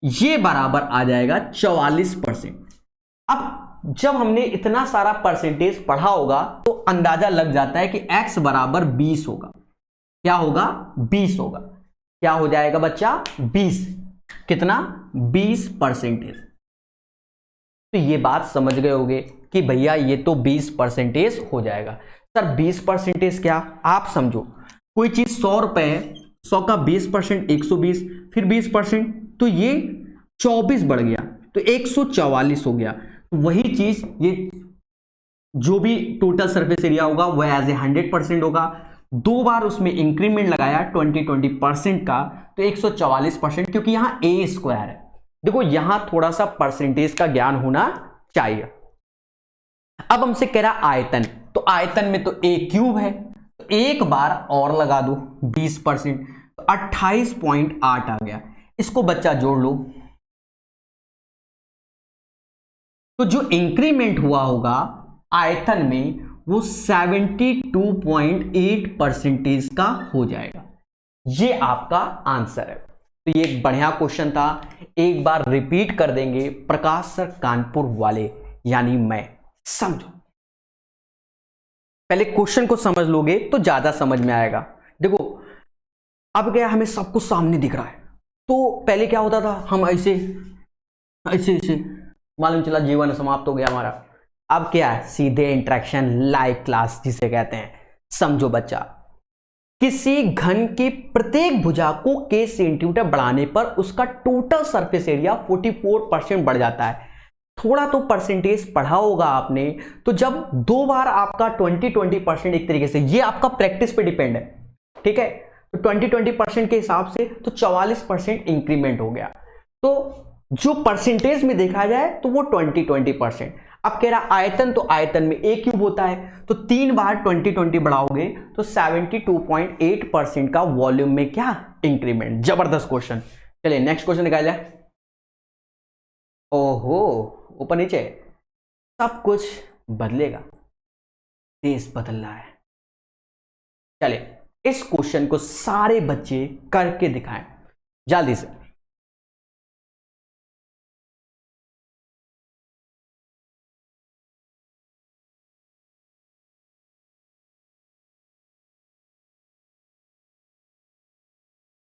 ये बराबर आ जाएगा 44%। अब जब हमने इतना सारा परसेंटेज पढ़ा होगा तो अंदाजा लग जाता है कि x बराबर 20 होगा। क्या होगा? 20 होगा। क्या हो जाएगा बच्चा? 20। कितना? 20%। तो ये बात समझ गए होगे कि भैया ये तो 20% हो जाएगा। सर 20% क्या? आप समझो कोई चीज 100 रुपए है, 100 का 20% 120, फिर 20% तो ये 24 बढ़ गया तो 144 हो गया। वही चीज ये जो भी टोटल सरफेस एरिया होगा वह एज ए 100% होगा। दो बार उसमें इंक्रीमेंट लगाया 20% का तो 144%, क्योंकि यहां ए स्क्वायर है। देखो यहां थोड़ा सा परसेंटेज का ज्ञान होना चाहिए। अब हमसे कह रहा आयतन, तो आयतन में तो ए क्यूब है, तो एक बार और लगा दो 20%, तो 28.8 आ गया। इसको बच्चा जोड़ लो तो जो इंक्रीमेंट हुआ होगा आयतन में वो 72.8% का हो जाएगा। ये आपका आंसर है। तो ये एक बढ़िया क्वेश्चन था, एक बार रिपीट कर देंगे। प्रकाश सर कानपुर वाले यानी मैं। समझो, पहले क्वेश्चन को समझ लोगे तो ज्यादा समझ में आएगा। देखो अब क्या, हमें सब कुछ सामने दिख रहा है। तो पहले क्या होता था, हम ऐसे ऐसे ऐसे मालूम चला जीवन समाप्त हो गया हमारा। अब क्या है, सीधे इंटरेक्शन, लाइव क्लास जिसे कहते हैं। समझो बच्चा, किसी घन की प्रत्येक भुजा को k सेंटीमीटर बढ़ाने पर उसका टोटल सरफेस एरिया 44% बढ़ जाता है। थोड़ा तो परसेंटेज पढ़ा होगा आपने, तो जब दो बार आपका 20% एक तरीके से, ये आपका प्रैक्टिस पे डिपेंड है, ठीक है। तो 20% के हिसाब से तो 44% इंक्रीमेंट हो गया। तो जो परसेंटेज में देखा जाए तो वो 20%। अब कह रहा आयतन, तो आयतन में ए क्यूब होता है, तो तीन बार 20 बढ़ाओगे तो 72.8% का वॉल्यूम में क्या इंक्रीमेंट। जबरदस्त क्वेश्चन। चलिए नेक्स्ट क्वेश्चन निकाल जाए। ओहो, ऊपर नीचे सब कुछ बदलेगा, देश बदल रहा है। चलिए इस क्वेश्चन को सारे बच्चे करके दिखाएं जल्दी से।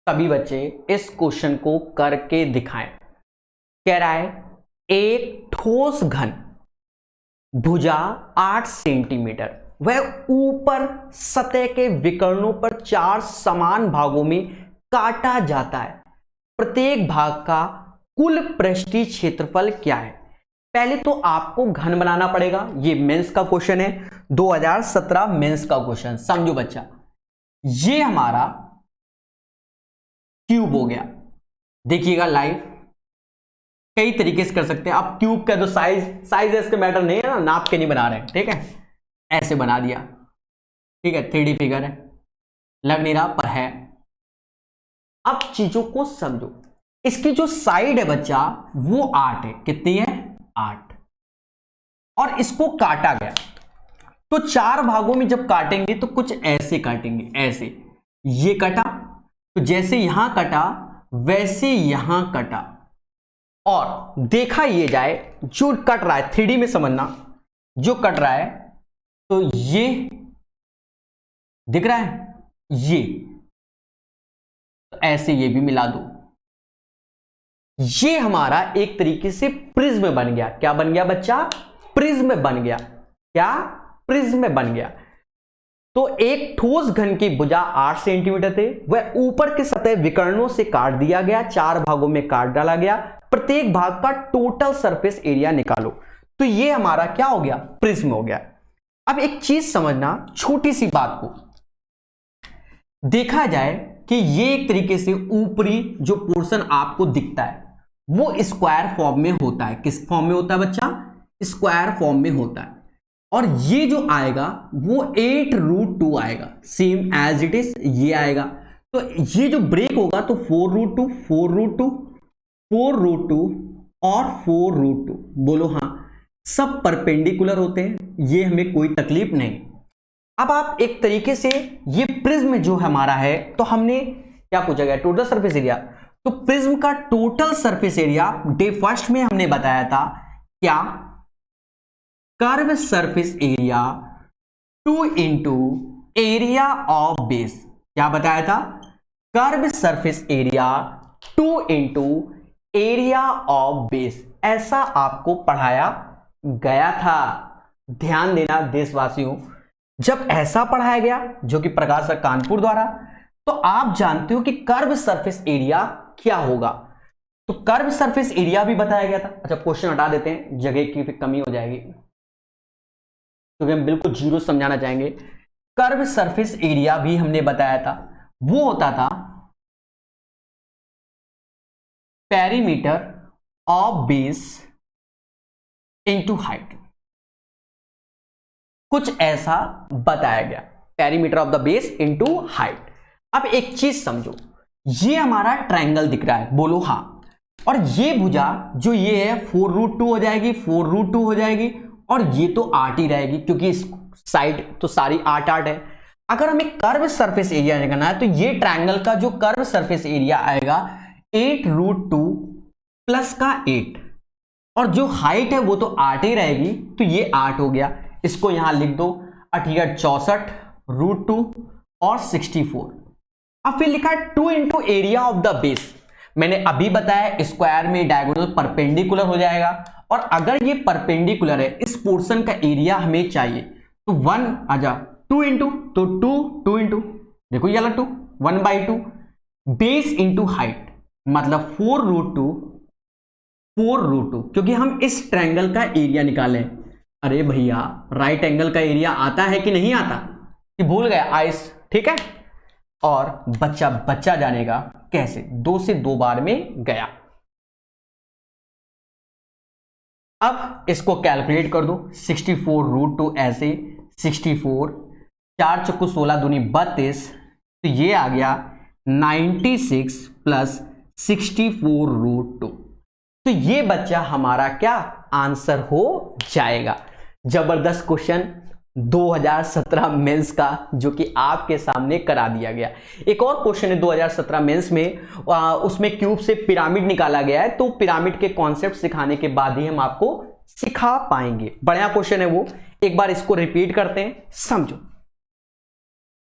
सभी बच्चे इस क्वेश्चन को करके दिखाएं। कह रहा है एक ठोस घन भुजा 8 सेंटीमीटर, वह ऊपर सतह के विकर्णों पर 4 समान भागों में काटा जाता है। प्रत्येक भाग का कुल पृष्ठीय क्षेत्रफल क्या है। पहले तो आपको घन बनाना पड़ेगा। ये मेंस का क्वेश्चन है, 2017 मेंस का क्वेश्चन। समझो बच्चा, ये हमारा क्यूब हो गया। देखिएगा लाइव, कई तरीके से कर सकते हैं आप। क्यूब का तो साइज इसके मैटर नहीं है ना, नाप के नहीं बना रहे हैं, ठीक है। ऐसे बना दिया, ठीक है, 3D फिगर है, लग नहीं रहा पर है। अब चीजों को समझो। इसकी जो साइड है बच्चा वो 8 है। कितनी है? 8। और इसको काटा गया, तो 4 भागों में जब काटेंगे तो कुछ ऐसे काटेंगे, ऐसे। ये कटा, तो जैसे यहां कटा वैसे यहां कटा। और देखा ये जाए जो कट रहा है, 3D में समझना, जो कट रहा है तो ये दिख रहा है, ये तो ऐसे ये भी मिला दो। ये हमारा एक तरीके से प्रिज्म बन गया। क्या बन गया बच्चा? प्रिज्म बन गया। क्या? प्रिज्म बन गया। तो एक ठोस घन की भुजा 8 सेंटीमीटर थे, वह ऊपर की सतह विकर्णों से काट दिया गया, 4 भागों में काट डाला गया, प्रत्येक भाग का टोटल सरफेस एरिया निकालो। तो ये हमारा क्या हो गया, प्रिज्म हो गया। अब एक चीज समझना, छोटी सी बात को देखा जाए कि ये एक तरीके से ऊपरी जो पोर्शन आपको दिखता है वो स्क्वायर फॉर्म में होता है। किस फॉर्म में होता है बच्चा, स्क्वायर फॉर्म में होता है। और ये जो आएगा वो 8√2 आएगा, सेम एज इट इज ये आएगा। तो ये जो ब्रेक होगा तो 4√2 4√2 4√2 और 4√2, बोलो हाँ, सब परपेंडिकुलर होते हैं, ये हमें कोई तकलीफ नहीं। अब आप एक तरीके से ये प्रिज्म जो हमारा है, तो हमने क्या पूछा गया, टोटल सरफेस एरिया। तो प्रिज्म का total surface area day first में हमने बताया था क्या, curve surface area 2 into area of base. क्या बताया था, curve surface area 2 into area of base, ऐसा आपको पढ़ाया गया था। ध्यान देना देशवासियों, जब ऐसा पढ़ाया गया जो कि प्रकाश सर कानपुर द्वारा, तो आप जानते हो कि कर्व सरफेस एरिया क्या होगा। तो कर्व सरफेस एरिया भी बताया गया था। अच्छा क्वेश्चन हटा देते हैं, जगह की कमी हो जाएगी, क्योंकि हम बिल्कुल जीरो समझाना चाहेंगे। कर्व सरफेस एरिया भी हमने बताया था, वो होता था perimeter of base into height, कुछ ऐसा बताया गया, perimeter of the base into height. अब एक चीज समझो, ये हमारा ट्रायंगल दिख रहा है, बोलो हाँ, और ये भुजा जो ये है 4√2 हो जाएगी, 4√2 हो जाएगी, और ये तो 8 ही रहेगी क्योंकि इस साइड तो सारी 8 है। अगर हमें कर्व सरफेस एरिया निकालना है तो ये ट्रायंगल का जो कर्व सरफेस एरिया आएगा 8√2 प्लस का 8, और जो हाइट है वो तो 8 ही रहेगी, तो ये 8 हो गया। इसको यहां लिख दो, 64√2 और 64। अब फिर लिखा है 2 into area of the base. मैंने अभी बताया स्क्वायर में डायगोनल परपेंडिकुलर हो जाएगा, और अगर ये परपेंडिकुलर है, इस पोर्शन का एरिया हमें चाहिए, तो 1 आ जा 2 इंटू, तो 2 इंटू, देखो ये वाला 2 1/2 बेस इंटू हाइट, मतलब 4√2 क्योंकि हम इस ट्रायंगल का एरिया निकालें। अरे भैया राइट एंगल का एरिया आता है कि नहीं आता, कि भूल गया आइस, ठीक है। और बच्चा जानेगा कैसे, 2 से 2 बार में गया। अब इसको कैलकुलेट कर दो, 64√2 ऐसे 64, 4 चक्कू 16 दूनी 32, तो ये आ गया 96 प्लस 64√2। तो ये बच्चा हमारा क्या आंसर हो जाएगा। जबरदस्त क्वेश्चन 2017 मेंस का, जो कि आपके सामने करा दिया गया। एक और क्वेश्चन है 2017 मेंस में, उसमें क्यूब से पिरामिड निकाला गया है, तो पिरामिड के कॉन्सेप्ट सिखाने के बाद ही हम आपको सिखा पाएंगे। बढ़िया क्वेश्चन है वो, एक बार इसको रिपीट करते हैं, समझो।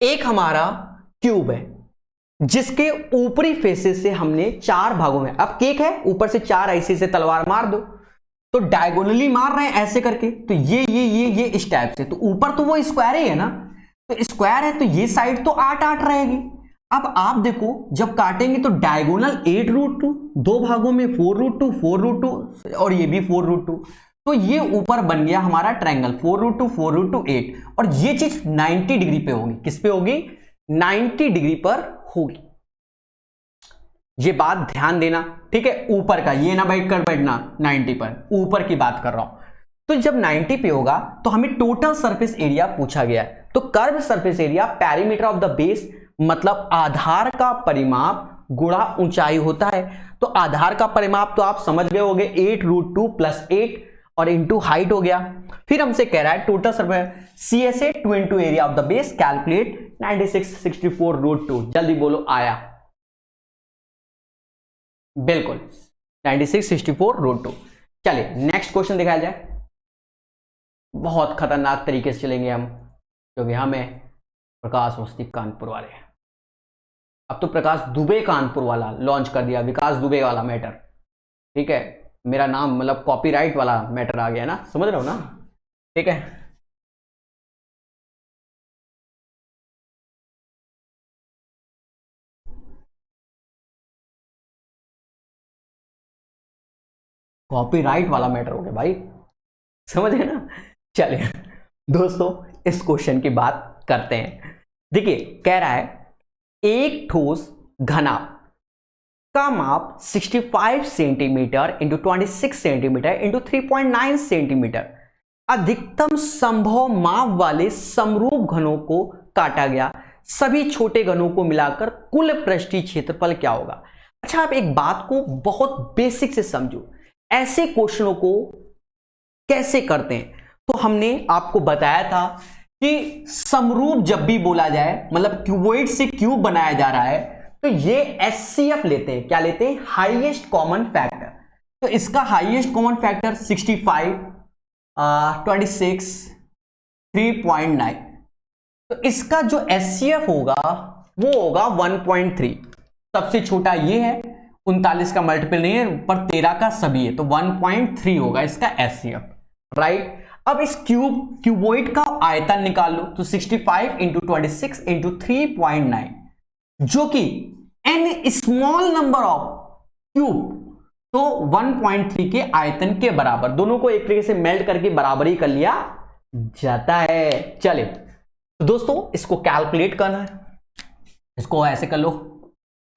एक हमारा क्यूब है जिसके ऊपरी फेसेस से हमने 4 भागों में, अब केक है ऊपर से 4 ऐसे से तलवार मार दो, तो डायगोनली मार रहे हैं ऐसे करके, तो ये इस टाइप से, तो ऊपर तो वो स्क्वायर ही है ना, तो स्क्वायर है तो ये साइड तो 8 रहेगी। अब आप देखो जब काटेंगे तो डायगोनल 8√2, 2 भागों में 4√2 और ये भी 4√2, तो ये ऊपर बन गया हमारा ट्रायंगल 4√2 8, और ये चीज 90 डिग्री पे होगी। किस पे होगी, 90 डिग्री पर होगी। ये बात ध्यान देना, ठीक है। ऊपर का ये ना बैठ कर बैठना 90 पर, ऊपर की बात कर रहा हूं। तो जब 90 पे होगा तो हमें टोटल सरफेस एरिया पूछा गया है। तो curve surface area perimeter of the base, मतलब आधार का परिमाप गुणा ऊंचाई होता है। तो आधार का परिमाप तो आप समझ गए होंगे, 8√2 प्लस 8 और इंटू हाइट हो गया। फिर हमसे कह रहा है total surface CSA 2 into area of the base, calculate 96 64√2। जल्दी बोलो आया, बिल्कुल 96 64√2। चलिए नेक्स्ट क्वेश्चन दिखाया जाए। बहुत खतरनाक तरीके से चलेंगे हम, क्योंकि हमें प्रकाश अवस्थी कानपुर वाले हैं। अब तो प्रकाश दुबे कानपुर वाला लॉन्च कर दिया, विकास दुबे वाला मैटर, ठीक है। मेरा नाम मतलब कॉपीराइट वाला मैटर आ गया ना, समझ रहे हो ना, ठीक है। कॉपीराइट वाला मैटर हो गया भाई, समझ गए ना। चलिए दोस्तों इस क्वेश्चन की बात करते हैं। देखिए कह रहा है एक ठोस घनाभ का माप 65 centimetre into 26 centimetre into 3.9 centimetre अधिकतम संभव माप वाले समरूप घनों को काटा गया, सभी छोटे घनों को मिलाकर कुल पृष्ठीय क्षेत्रफल क्या होगा। अच्छा आप एक बात को बहुत बेसिक से समझो, ऐसे क्वेश्चनों को कैसे करते हैं। तो हमने आपको बताया था कि समरूप जब भी बोला जाए, मतलब क्यूबॉइड से क्यूब बनाया जा रहा है, तो ये एचसीएफ लेते हैं। क्या लेते हैं? Highest common factor. तो इसका हाईएस्ट कॉमन फैक्टर 65, 26, 3.9। तो इसका जो एचसीएफ होगा वो होगा 1.3। सबसे छोटा ये है, 39 का मल्टीपल नहीं है, ऊपर 13 का सभी है, तो 1.3 होगा इसका एचसीएफ, राइट। अब इस क्यूबॉइड का आयतन निकाल लो, तो 65 इंटू 26 इंटू 3.9, जो कि n small number of cube, तो 1.3 के आयतन के बराबर। दोनों को एक तरीके से मेल्ट करके बराबर ही कर लिया जाता है। चलिए तो दोस्तों इसको कैलकुलेट करना है, इसको ऐसे कर लो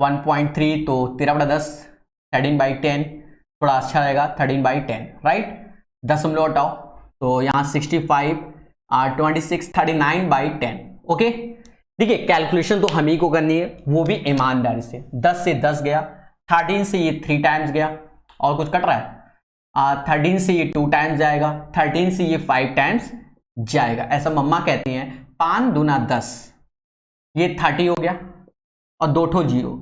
1.3 तो 13/10, 13/10, थोड़ा अच्छा रहेगा 13/10, राइट। दशमलव हटाओ तो यहां 65, 26, 39/10, ओके। देखिए कैलकुलेशन तो हम ही को करनी है, वो भी ईमानदारी से। 10 से 10 गया, 13 से ये 3 टाइम्स गया, और कुछ कट रहा है, 13 से ये 2 टाइम्स जाएगा, 13 से ये 5 टाइम्स जाएगा। ऐसा मम्मा कहती हैं, 5 दूना 10, ये 30 हो गया और 2 ठो 0।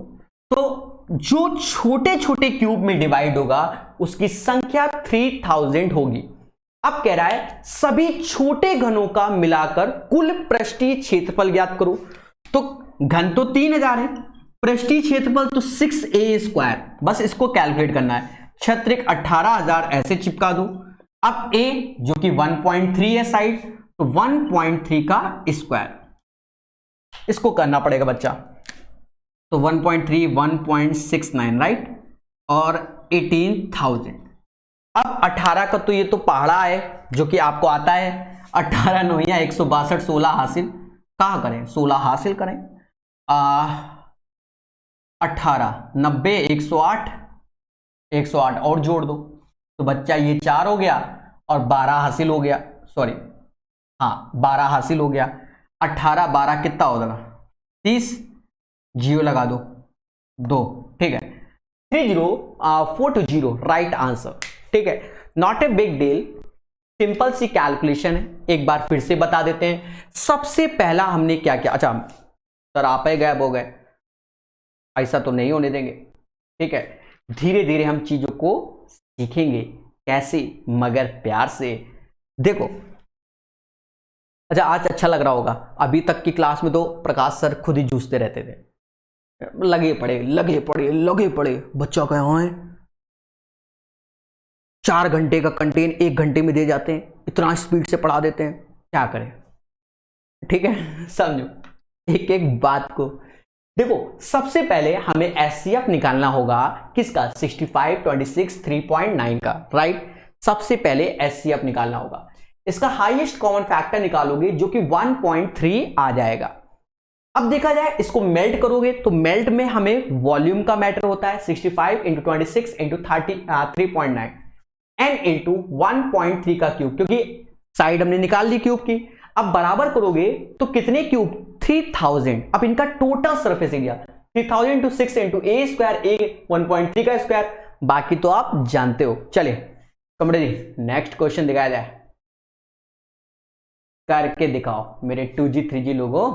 तो जो छोटे छोटे क्यूब में डिवाइड होगा उसकी संख्या 3000 होगी। अब कह रहा है सभी छोटे घनों का मिलाकर कुल पृष्ठीय क्षेत्रफल ज्ञात करो। तो घन तो 3000 है, पृष्ठीय क्षेत्रफल तो 6a²। बस इसको कैलकुलेट करना है। क्षत्रिक 18000 ऐसे चिपका दो। अब a जो कि 1.3 है साइड, तो 1.3 का स्क्वायर, इसको करना पड़ेगा बच्चा। तो 1.3 1.69, राइट, और 18000। अब 18 का तो ये तो पहाड़ा है जो कि आपको आता है, 18 9 162, 16 हासिल कहाँ करें, 16 हासिल करें। 18 90 108, 108 और जोड़ दो तो बच्चा ये 4 हो गया और 12 हासिल हो गया, सॉरी हाँ 12 हासिल हो गया। 18 12 कितना हो जाएगा 30, 0 लगा दो 2, ठीक है। 30420 राइट आंसर, ठीक है। Not a big deal, simple सी कैलकुलेशन है, एक बार फिर से बता देते हैं। सबसे पहला हमने क्या किया, अच्छा सर आप ही गायब हो गए, ऐसा तो नहीं होने देंगे, ठीक है। धीरे धीरे हम चीजों को सीखेंगे, कैसे, मगर प्यार से। देखो अच्छा आज अच्छा लग रहा होगा, अभी तक की क्लास में तो प्रकाश सर खुद ही जूझते रहते थे, लगे पड़े लगे पड़े लगे पड़े, बच्चा कहाँ है, 4 घंटे का कंटेंट 1 घंटे में दे जाते हैं, इतना स्पीड से पढ़ा देते हैं, क्या करें, ठीक है। समझो एक एक बात को। देखो सबसे पहले हमें एचसीएफ निकालना होगा, किसका, 65 26 3.9 का, राइट। सबसे पहले एचसीएफ निकालना होगा, इसका हाईएस्ट कॉमन फैक्टर निकालोगे जो कि 1.3 आ जाएगा। अब देखा जाए इसको मेल्ट करोगे तो मेल्ट में हमें वॉल्यूम का मैटर होता है, 65 इंटू 26 इंटू 3.9 n इंटू 1.3 का क्यूब, क्योंकि साइड हमने निकाल ली क्यूब की। अब बराबर करोगे तो कितने क्यूब, 3000। अब इनका total surface area 3000 into 6 into a square, a 1.3 का स्क्वायर, बाकी तो आप जानते हो। चलिए कमरे जी नेक्स्ट क्वेश्चन दिखाया जाए, करके दिखाओ मेरे 2G 3G लोगों।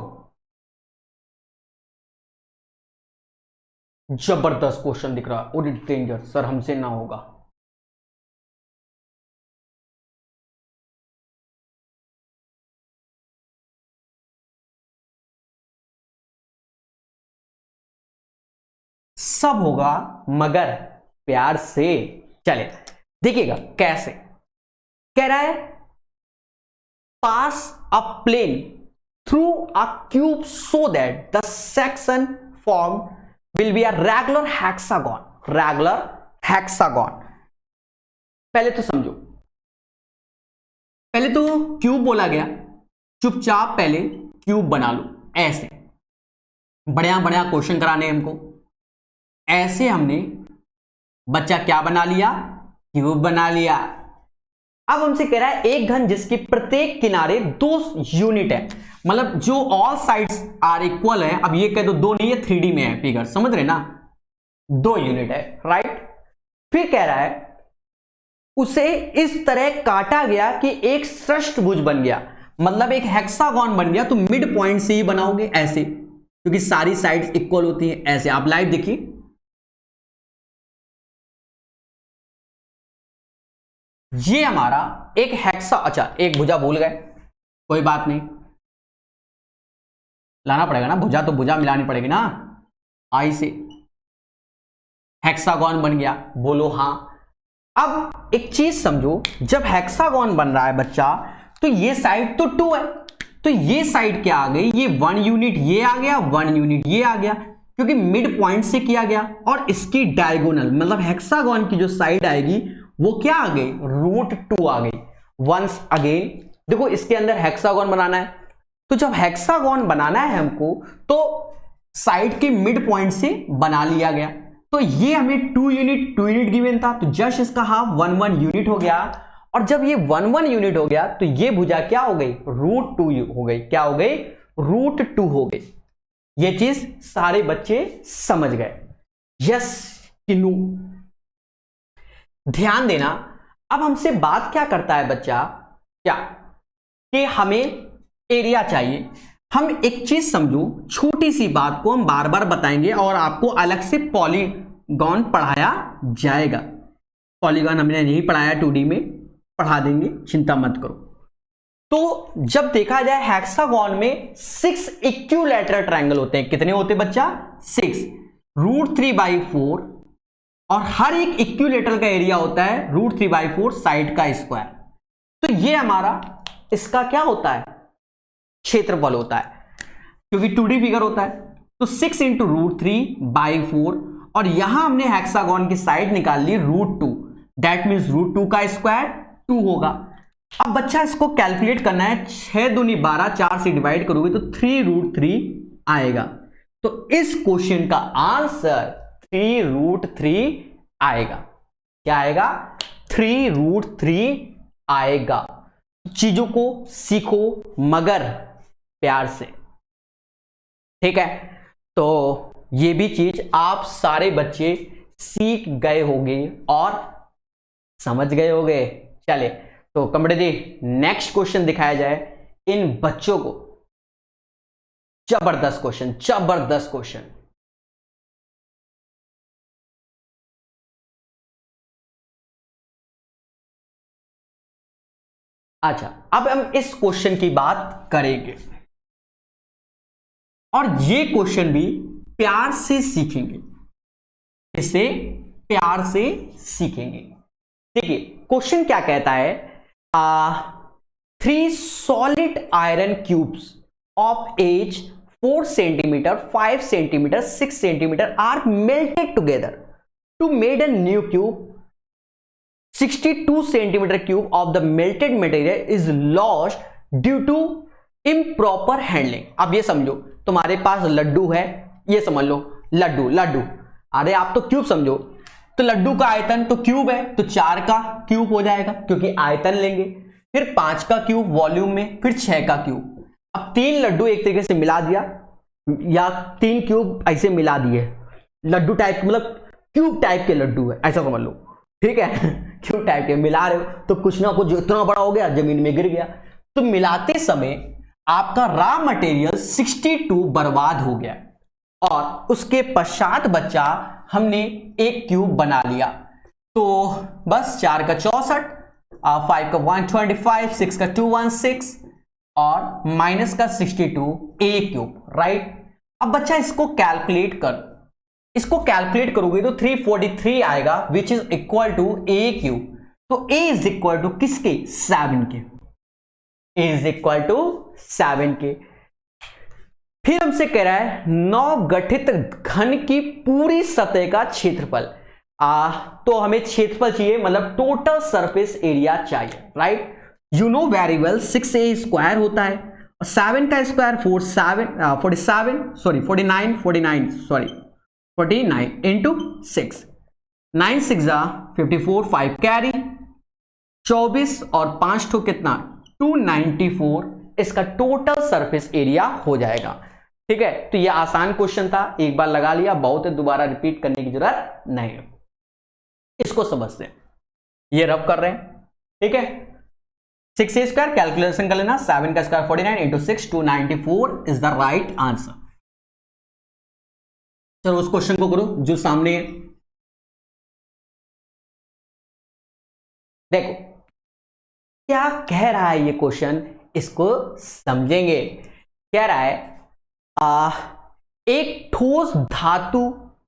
जबरदस्त क्वेश्चन दिख रहा है, और डेंजर सर हमसे ना होगा। सब होगा मगर प्यार से। चले देखिएगा कैसे कह रहा है, pass a plane through a cube so that the section form will be a regular hexagon पहले तो समझो, पहले तो क्यूब बोला गया, चुपचाप पहले क्यूब बना लो। ऐसे बढ़िया बढ़िया क्वेश्चन कराने हमको, ऐसे हमने बच्चा क्या बना लिया, क्यूब बना लिया। अब हमसे कह रहा है एक घन जिसके प्रत्येक किनारे 2 यूनिट है, मतलब जो ऑल साइड्स आर इक्वल है। अब ये कह दो 2 नहीं है, 3D में है फिगर, समझ रहे ना, 2 यूनिट है, राइट। फिर कह रहा है उसे इस तरह काटा गया कि एक षष्ठभुज बन गया, मतलब एक हेक्सागोन बन गया। तो मिड पॉइंट से ही बनाओगे ऐसे, क्योंकि सारी साइड्स इक्वल होती हैं। ऐसे आप लाइव देखिए, ये हमारा एक हेक्सा, अच्छा एक भुजा भूल गए, कोई बात नहीं, लाना पड़ेगा ना भुजा, तो भुजा मिलानी पड़ेगी ना। आई से हेक्सागोन बन गया, बोलो हाँ। अब एक चीज समझो, जब हेक्सागोन बन रहा है बच्चा, तो ये साइड तो 2 है, तो ये साइड क्या आ गई, ये 1 यूनिट ये आ गया, 1 यूनिट ये आ गया, क्योंकि मिड पॉइंट से किया गया। और इसकी डायगोनल मतलब हेक्सागोन की जो साइड आएगी वो क्या आ गई, √2 आ गई। वंस अगेन देखो, इसके अंदर हेक्सागोन बनाना है, तो जब हेक्सागोन बनाना है हमको, तो साइड के मिड पॉइंट से बना लिया गया। तो ये हमें 2 यूनिट गिवन था, तो जस्ट इसका हाफ 1 यूनिट हो गया। और जब ये 1 यूनिट हो गया, तो ये भुजा क्या हो गई, √2 हो गई। क्या हो गई, √2 हो गई। ये चीज सारे बच्चे समझ गए, यस कि नो। ध्यान देना, अब हमसे बात क्या करता है बच्चा, क्या कि हमें एरिया चाहिए। हम एक चीज समझो, छोटी सी बात को हम बार बार बताएंगे और आपको अलग से पॉलीगॉन पढ़ाया जाएगा। पॉलीगॉन हमने नहीं पढ़ाया, 2D में पढ़ा देंगे, चिंता मत करो। तो जब देखा जाए हेक्सागोन में 6 इक्विलैटरल ट्रायंगल होते हैं। कितने होते बच्चा, 6, √3/4, और हर एक इक्विलैटरल का एरिया होता है √3/4 साइड का स्क्वायर। तो ये हमारा इसका क्या होता है, क्षेत्रफल होता है, क्योंकि 2D फिगर होता है। तो 6 × √3/4, और यहां हमने हेक्सागोन की साइड निकाल ली √2, दैट मीन्स √2 का स्क्वायर 2 होगा। अब बच्चा इसको कैलकुलेट करना है, 6 दूनी 12, 4 से डिवाइड करोगे तो 3√3 आएगा। तो इस क्वेश्चन का आंसर 3√3 आएगा। क्या आएगा, 3√3 आएगा। चीजों को सीखो मगर प्यार से, ठीक है। तो ये भी चीज आप सारे बच्चे सीख गए होंगे और समझ गए होंगे। चले तो कमरे जी, नेक्स्ट क्वेश्चन दिखाया जाए इन बच्चों को। जबरदस्त क्वेश्चन, जबरदस्त क्वेश्चन। अच्छा, अब हम इस क्वेश्चन की बात करेंगे और ये क्वेश्चन भी प्यार से सीखेंगे, इसे प्यार से सीखेंगे। देखिए क्वेश्चन क्या कहता है, 3 solid iron cubes of edge 4 centimetre, 5 centimetre, 6 centimetre are melted together to made a new cube. 62 centimetre cube of the melted material is lost due to improper handling. अब ये समझो, तुम्हारे पास लड्डू है, ये समझ लो लड्डू लड्डू, अरे आप तो क्यूब समझो, तो लड्डू का आयतन तो क्यूब है, तो 4 का क्यूब हो जाएगा क्योंकि आयतन लेंगे, फिर 5 का क्यूब वॉल्यूम में, फिर 6 का क्यूब। अब 3 लड्डू एक तरीके से मिला दिया या 3 क्यूब ऐसे मिला दिए, लड्डू टाइप मतलब क्यूब टाइप के लड्डू है, ऐसा समझ लो, ठीक है। क्यूब टाइप के मिला रहे हो तो कुछ ना कुछ इतना बड़ा हो गया, जमीन में गिर गया। तो मिलाते समय आपका रॉ मटेरियल 62 बर्बाद हो गया और उसके पश्चात बच्चा हमने एक क्यूब बना लिया। तो बस 4 का 64, 5 का 125, 6 का 216 और माइनस का 62, ए क्यूब, राइट। अब बच्चा इसको कैलकुलेट कर, इसको कैलकुलेट करोगे तो 343 आएगा, which is equal to A cube. तो ए इज इक्वल टू किसके, 7 के, ए इज इक्वल टू 7 के। फिर हमसे कह रहा है 9 गठित घन की पूरी सतह का क्षेत्रफल। तो हमें क्षेत्रफल चाहिए, मतलब टोटल सरफेस एरिया चाहिए, right. You know very well 6a square होता है, 7 का स्क्वायर 49 इंटू 6, 9 6 54, 5 कैरी 24 और 5 ठो कितना 294, इसका टोटल सरफेस एरिया हो जाएगा। ठीक है, तो ये आसान क्वेश्चन था, एक बार लगा लिया बहुत है, दोबारा रिपीट करने की जरूरत नहीं है। इसको समझते हैं, ये रब कर रहे हैं। ठीक है, 6a स्क्वायर कैलकुलेशन कर लेना, 7 का square 49 into 6 294 is the right answer. चलो उस क्वेश्चन को करो जो सामने है। देखो क्या कह रहा है ये क्वेश्चन, इसको समझेंगे। कह रहा है एक ठोस धातु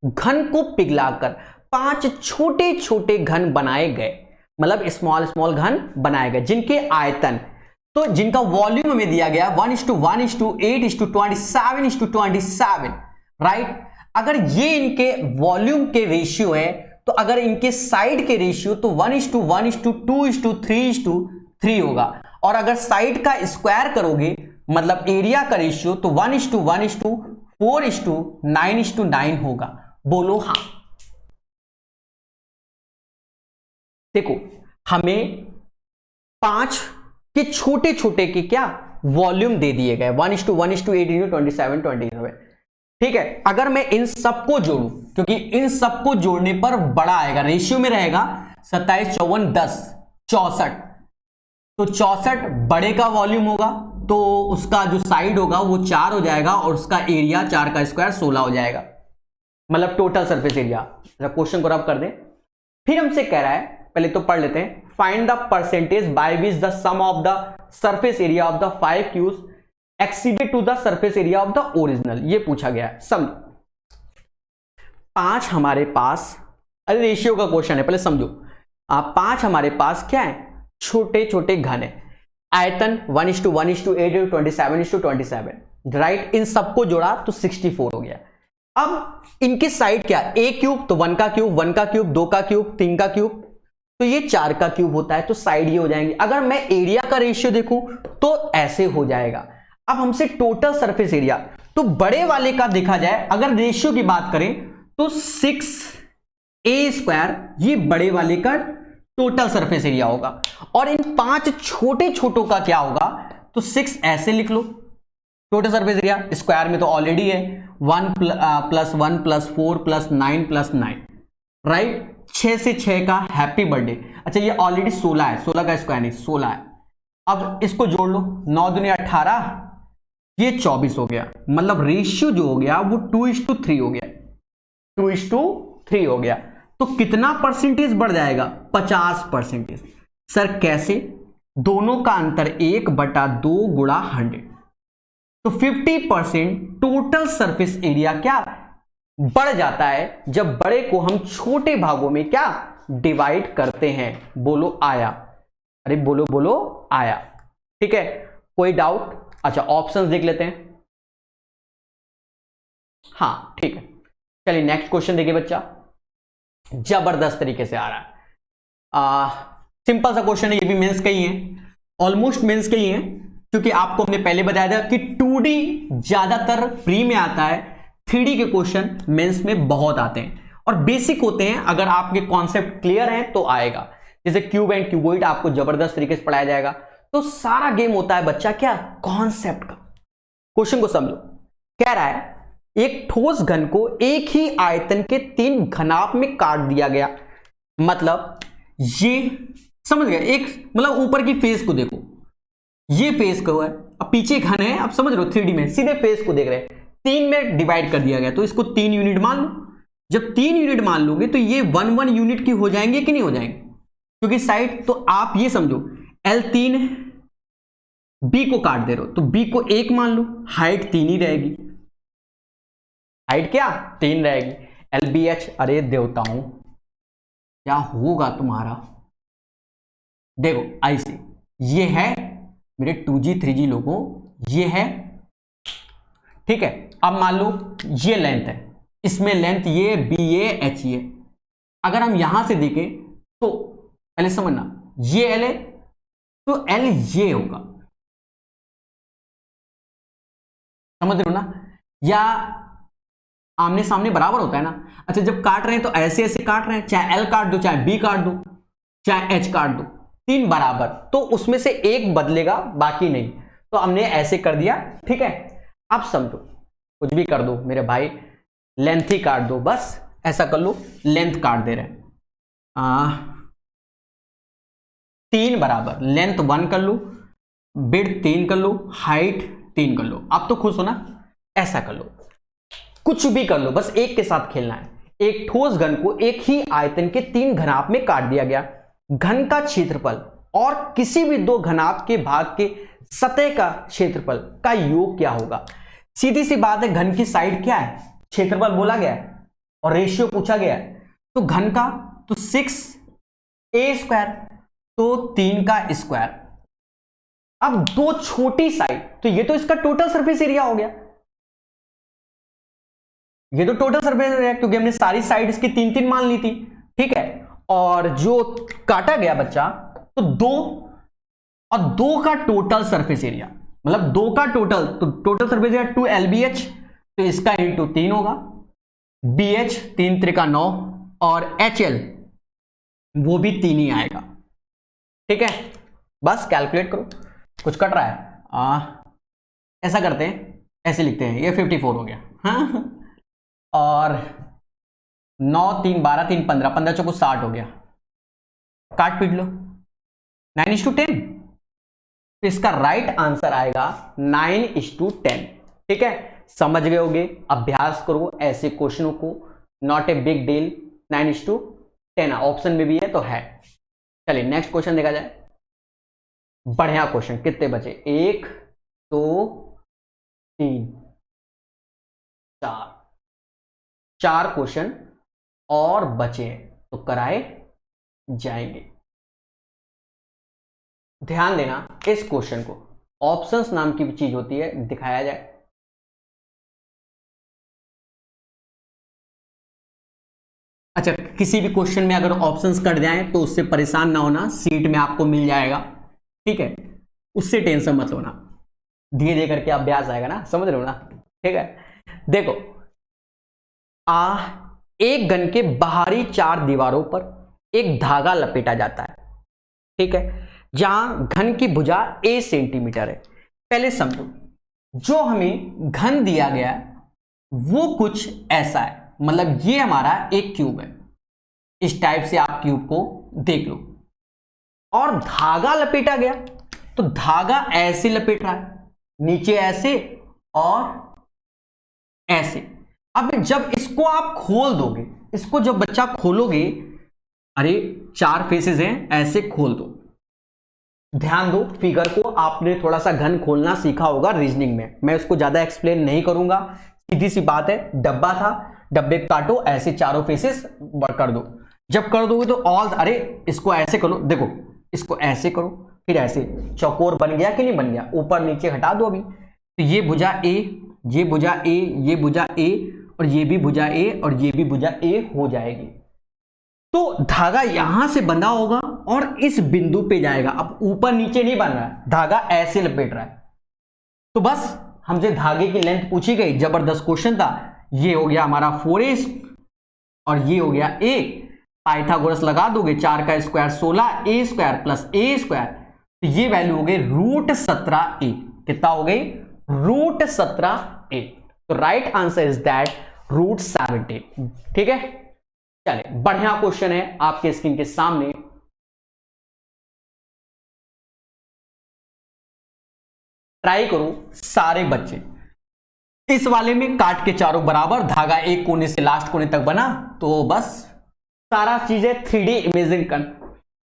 घन को पिघलाकर 5 छोटे छोटे घन बनाए गए, मतलब स्मॉल स्मॉल घन बनाए गए, जिनके आयतन, तो जिनका वॉल्यूम हमें दिया गया 1:1:8:27:27, राइट। अगर ये इनके वॉल्यूम के रेशियो है, तो अगर इनके साइड के रेशियो तो 1:1:2:3:3 होगा, और अगर साइड का स्क्वायर करोगे मतलब एरिया का रेशियो तो 1:1:4:9:9 होगा। बोलो हाँ। देखो हमें 5 के छोटे छोटे के क्या वॉल्यूम दे दिए गए 1:1:8:27:27। ठीक है, अगर मैं इन सबको जोड़ूं, क्योंकि इन सबको जोड़ने पर बड़ा आएगा, रेशियो में रहेगा 27 54 10 64, तो 64 बड़े का वॉल्यूम होगा, तो उसका जो साइड होगा वो 4 हो जाएगा, और उसका एरिया 4 का स्क्वायर 16 हो जाएगा, मतलब टोटल सरफेस एरिया। क्वेश्चन को रब कर दें। फिर हमसे कह रहा है, पहले तो पढ़ लेते हैं, find the percentage by which the sum of the surface area of the 5 cubes exceeded to the surface area of the original. ये पूछा गया है। समझो 5 हमारे पास, अरे रेशियो का क्वेश्चन है, पहले समझो। 5 हमारे पास क्या है, छोटे छोटे घन है, आयतन 1:1:8:27:27, राइट। इन सबको जोड़ा तो 64 हो गया। अब इनकी साइड क्या, a क्यूब तो 1 का क्यूब, 1 का क्यूब, 2 का क्यूब, 3 का क्यूब, तो ये 4 का क्यूब होता है, तो साइड ये हो जाएंगे। अगर मैं एरिया का रेशियो देखूं तो ऐसे हो जाएगा। अब हमसे टोटल सरफेस एरिया, तो बड़े वाले का देखा जाए, अगर रेशियो की बात करें तो 6a स्क्वायर ये बड़े वाले का टोटल सरफेस एरिया होगा, और इन 5 छोटे छोटों का क्या होगा, तो 6 ऐसे लिख लो, टोटल सरफेस एरिया स्क्वायर में तो ऑलरेडी है 1 + 1 + 4 + 9 + 9, राइट। 6 से 6 का हैप्पी बर्थडे। अच्छा ये ऑलरेडी 16 है, 16 का स्क्वायर नहीं 16 है। अब इसको जोड़ लो, 9 दूनी 18, ये 24 हो गया, मतलब रेशियो जो हो गया वो 2:3 हो गया, 2:3 हो गया। तो कितना परसेंटेज बढ़ जाएगा, 50%। सर कैसे, दोनों का अंतर 1/2 × 100, तो 50% टोटल सरफेस एरिया क्या बढ़ जाता है जब बड़े को हम छोटे भागों में क्या डिवाइड करते हैं। बोलो आया, अरे बोलो बोलो आया। ठीक है, कोई डाउट? अच्छा ऑप्शंस देख लेते हैं। हाँ ठीक है, चलिए नेक्स्ट क्वेश्चन देखिए बच्चा, जबरदस्त तरीके से आ रहा है। सिंपल सा क्वेश्चन है, ये भी मेंस का ही है, ऑलमोस्ट मेंस का ही है, क्योंकि आपको हमने पहले बताया था कि 2D ज्यादातर प्री में आता है, 3D के क्वेश्चन मेंस में बहुत आते हैं और बेसिक होते हैं। अगर आपके कॉन्सेप्ट क्लियर हैं तो आएगा। जैसे क्यूब एंड क्यूबॉइड आपको जबरदस्त तरीके से पढ़ाया जाएगा। तो सारा गेम होता है बच्चा क्या, कॉन्सेप्ट का। क्वेश्चन को समझो, कह रहा है एक ठोस घन को एक ही आयतन के 3 घनाभ में काट दिया गया, मतलब ये समझ गया, एक मतलब ऊपर की फेस को देखो, ये फेस को है, अब पीछे घन है, आप समझ रहे हो 3D में, सीधे फेस को देख रहे हैं, 3 में डिवाइड कर दिया गया, तो इसको 3 यूनिट मान लो। जब 3 यूनिट मान लोगे तो ये 1 यूनिट की हो जाएंगे कि नहीं हो जाएंगे, क्योंकि साइड, तो आप ये समझो L3 B को काट दे रहे हो, तो B को 1 मान लो, हाइट 3 ही रहेगी, हाइट क्या 3 रहेगी। LBH, अरे देवताओं क्या होगा तुम्हारा, देखो ऐसे, ये है मेरे 2G 3G लोगों, ये है, ठीक है। अब मान लो ये लेंथ है, इसमें लेंथ ये BA H ये, अगर हम यहां से देखें तो पहले समझना, ये एल है तो एल ये होगा, समझ रहे हो ना, या आमने सामने बराबर होता है ना। अच्छा, जब काट रहे हैं तो ऐसे ऐसे काट रहे हैं, चाहे एल काट दो, चाहे बी काट दो, चाहे एच काट दो, तीन बराबर, तो उसमें से एक बदलेगा बाकी नहीं, तो हमने ऐसे कर दिया। ठीक है, अब समझो, कुछ भी कर दो मेरे भाई, लेंथ ही काट दो, बस ऐसा कर लो, लेंथ काट दे रहे हैं, तीन बराबर, लेंथ 1 कर लो, विड्थ 3 कर लो, हाइट 3 कर लो। अब तो खुश हो ना, ऐसा कर लो, कुछ भी कर लो, बस एक के साथ खेलना है। एक ठोस घन को एक ही आयतन के 3 घनाभ में काट दिया गया। घन का क्षेत्रफल और किसी भी 2 घनाभ के भाग के सतह का क्षेत्रफल का योग क्या होगा। सीधी सी बात है, घन की साइड क्या है, क्षेत्रफल बोला गया है और रेशियो पूछा गया है, तो घन का तो 6a² तो 3 का स्क्वायर। अब 2 छोटी साइड, तो ये तो इसका टोटल सरफेस एरिया हो गया, ये तो टोटल सरफेस एरिया, क्योंकि हमने सारी साइड इसकी 3-3 मान ली थी। ठीक है, और जो काटा गया बच्चा, तो 2 और 2 का टोटल सरफेस एरिया, मतलब 2 का टोटल, तो टोटल सरफेस एरिया 2lbh, तो इसका इंटू 3 होगा, bh 3 त्रिका 9, और hl वो भी 3 ही आएगा। ठीक है, बस कैलकुलेट करो, कुछ कट रहा है, ऐसा करते हैं, ऐसे लिखते हैं, ये 54 हो गया, हाँ, और 9 3 12 3 15 15 चौको 60 हो गया, काट पीट लो, 9:10, तो इसका राइट आंसर आएगा 9:10। ठीक है, समझ गए होगे, अभ्यास करो ऐसे क्वेश्चनों को, not a big deal, 9:10 option में भी है तो है। चलिए नेक्स्ट क्वेश्चन देखा जाए, बढ़िया क्वेश्चन, कितने बचे, 1 2 3 4, 4 क्वेश्चन और बचे हैं, तो कराए जाएंगे। ध्यान देना इस क्वेश्चन को, ऑप्शंस नाम की भी चीज होती है, दिखाया जाए। अच्छा, किसी भी क्वेश्चन में अगर ऑप्शंस कट जाएं तो उससे परेशान ना होना, सीट में आपको मिल जाएगा। ठीक है, उससे टेंशन मत लेना, धीरे धीरे करके अभ्यास आएगा ना, समझ रहे हो ना। ठीक है, देखो, एक घन के बाहरी 4 दीवारों पर एक धागा लपेटा जाता है। ठीक है, जहां घन की भुजा a सेंटीमीटर है। पहले समझो, जो हमें घन दिया गया है वो कुछ ऐसा है, मतलब ये हमारा एक क्यूब है, इस टाइप से आप क्यूब को देख लो, और धागा लपेटा गया, तो धागा ऐसे लपेट रहा है, नीचे ऐसे और ऐसे। अब जब इसको आप खोल दोगे, इसको जब बच्चा खोलोगे, अरे 4 फेसेस हैं, ऐसे खोल दो, ध्यान दो फिगर को, आपने थोड़ा सा घन खोलना सीखा होगा रीजनिंग में, मैं उसको ज्यादा एक्सप्लेन नहीं करूंगा, सीधी सी बात है, डब्बा था, डब्बे काटो, ऐसे चारों फेसेस कर दो, जब कर दोगे तो ऑल, अरे इसको ऐसे करो, देखो इसको ऐसे करो, फिर ऐसे, चौकोर बन गया कि नहीं बन गया, ऊपर नीचे हटा दो अभी, तो ये भुजा ए, ये भुजा ए, ये भुजा ए, और ये भी भुजा ए, और ये भी भुजा ए हो जाएगी। तो धागा यहां से बंधा होगा और इस बिंदु पे जाएगा, अब ऊपर नीचे नहीं बन रहा है, धागा ऐसे लपेट रहा है, तो बस हमसे धागे की लेंथ पूछी गई, जबरदस्त क्वेश्चन था, ये हो गया हमारा 4a और ये हो गया a, पाइथागोरस लगा दोगे, 4 का स्क्वायर 16, a² प्लस a², तो ये वैल्यू हो गई √17a, कितना हो गई, √17a, तो राइट आंसर इज दैट √17। ठीक है, चले बढ़िया क्वेश्चन है आपके स्क्रीन के सामने, ट्राई करो सारे बच्चे। इस वाले में काट के चारों बराबर, धागा एक कोने से लास्ट कोने तक बना, तो बस सारा चीजें 3D इमेजिन कर,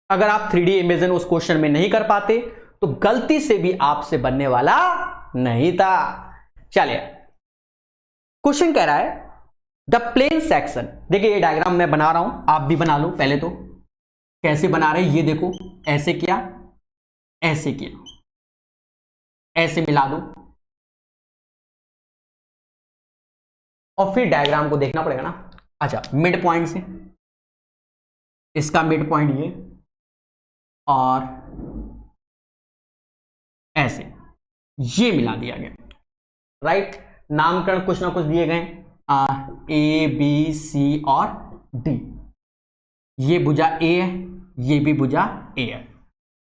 अगर आप 3D इमेजिन उस क्वेश्चन में नहीं कर पाते तो गलती से भी आपसे बनने वाला नहीं था। चलिए, क्वेश्चन कह रहा है द प्लेन सेक्शन, देखिए ये डायग्राम मैं बना रहा हूं, आप भी बना लो, पहले तो कैसे बना रहे हैं ये देखो, ऐसे किया, ऐसे किया, ऐसे मिला दो, और फिर डायग्राम को देखना पड़ेगा ना। अच्छा, मिड पॉइंट से इसका मिड पॉइंट ये, और ऐसे ये मिला दिया गया, राइट। नामकरण कुछ ना कुछ दिए गए, ए बी सी और डी। ये भुजा ए है, ये भी भुजा ए है,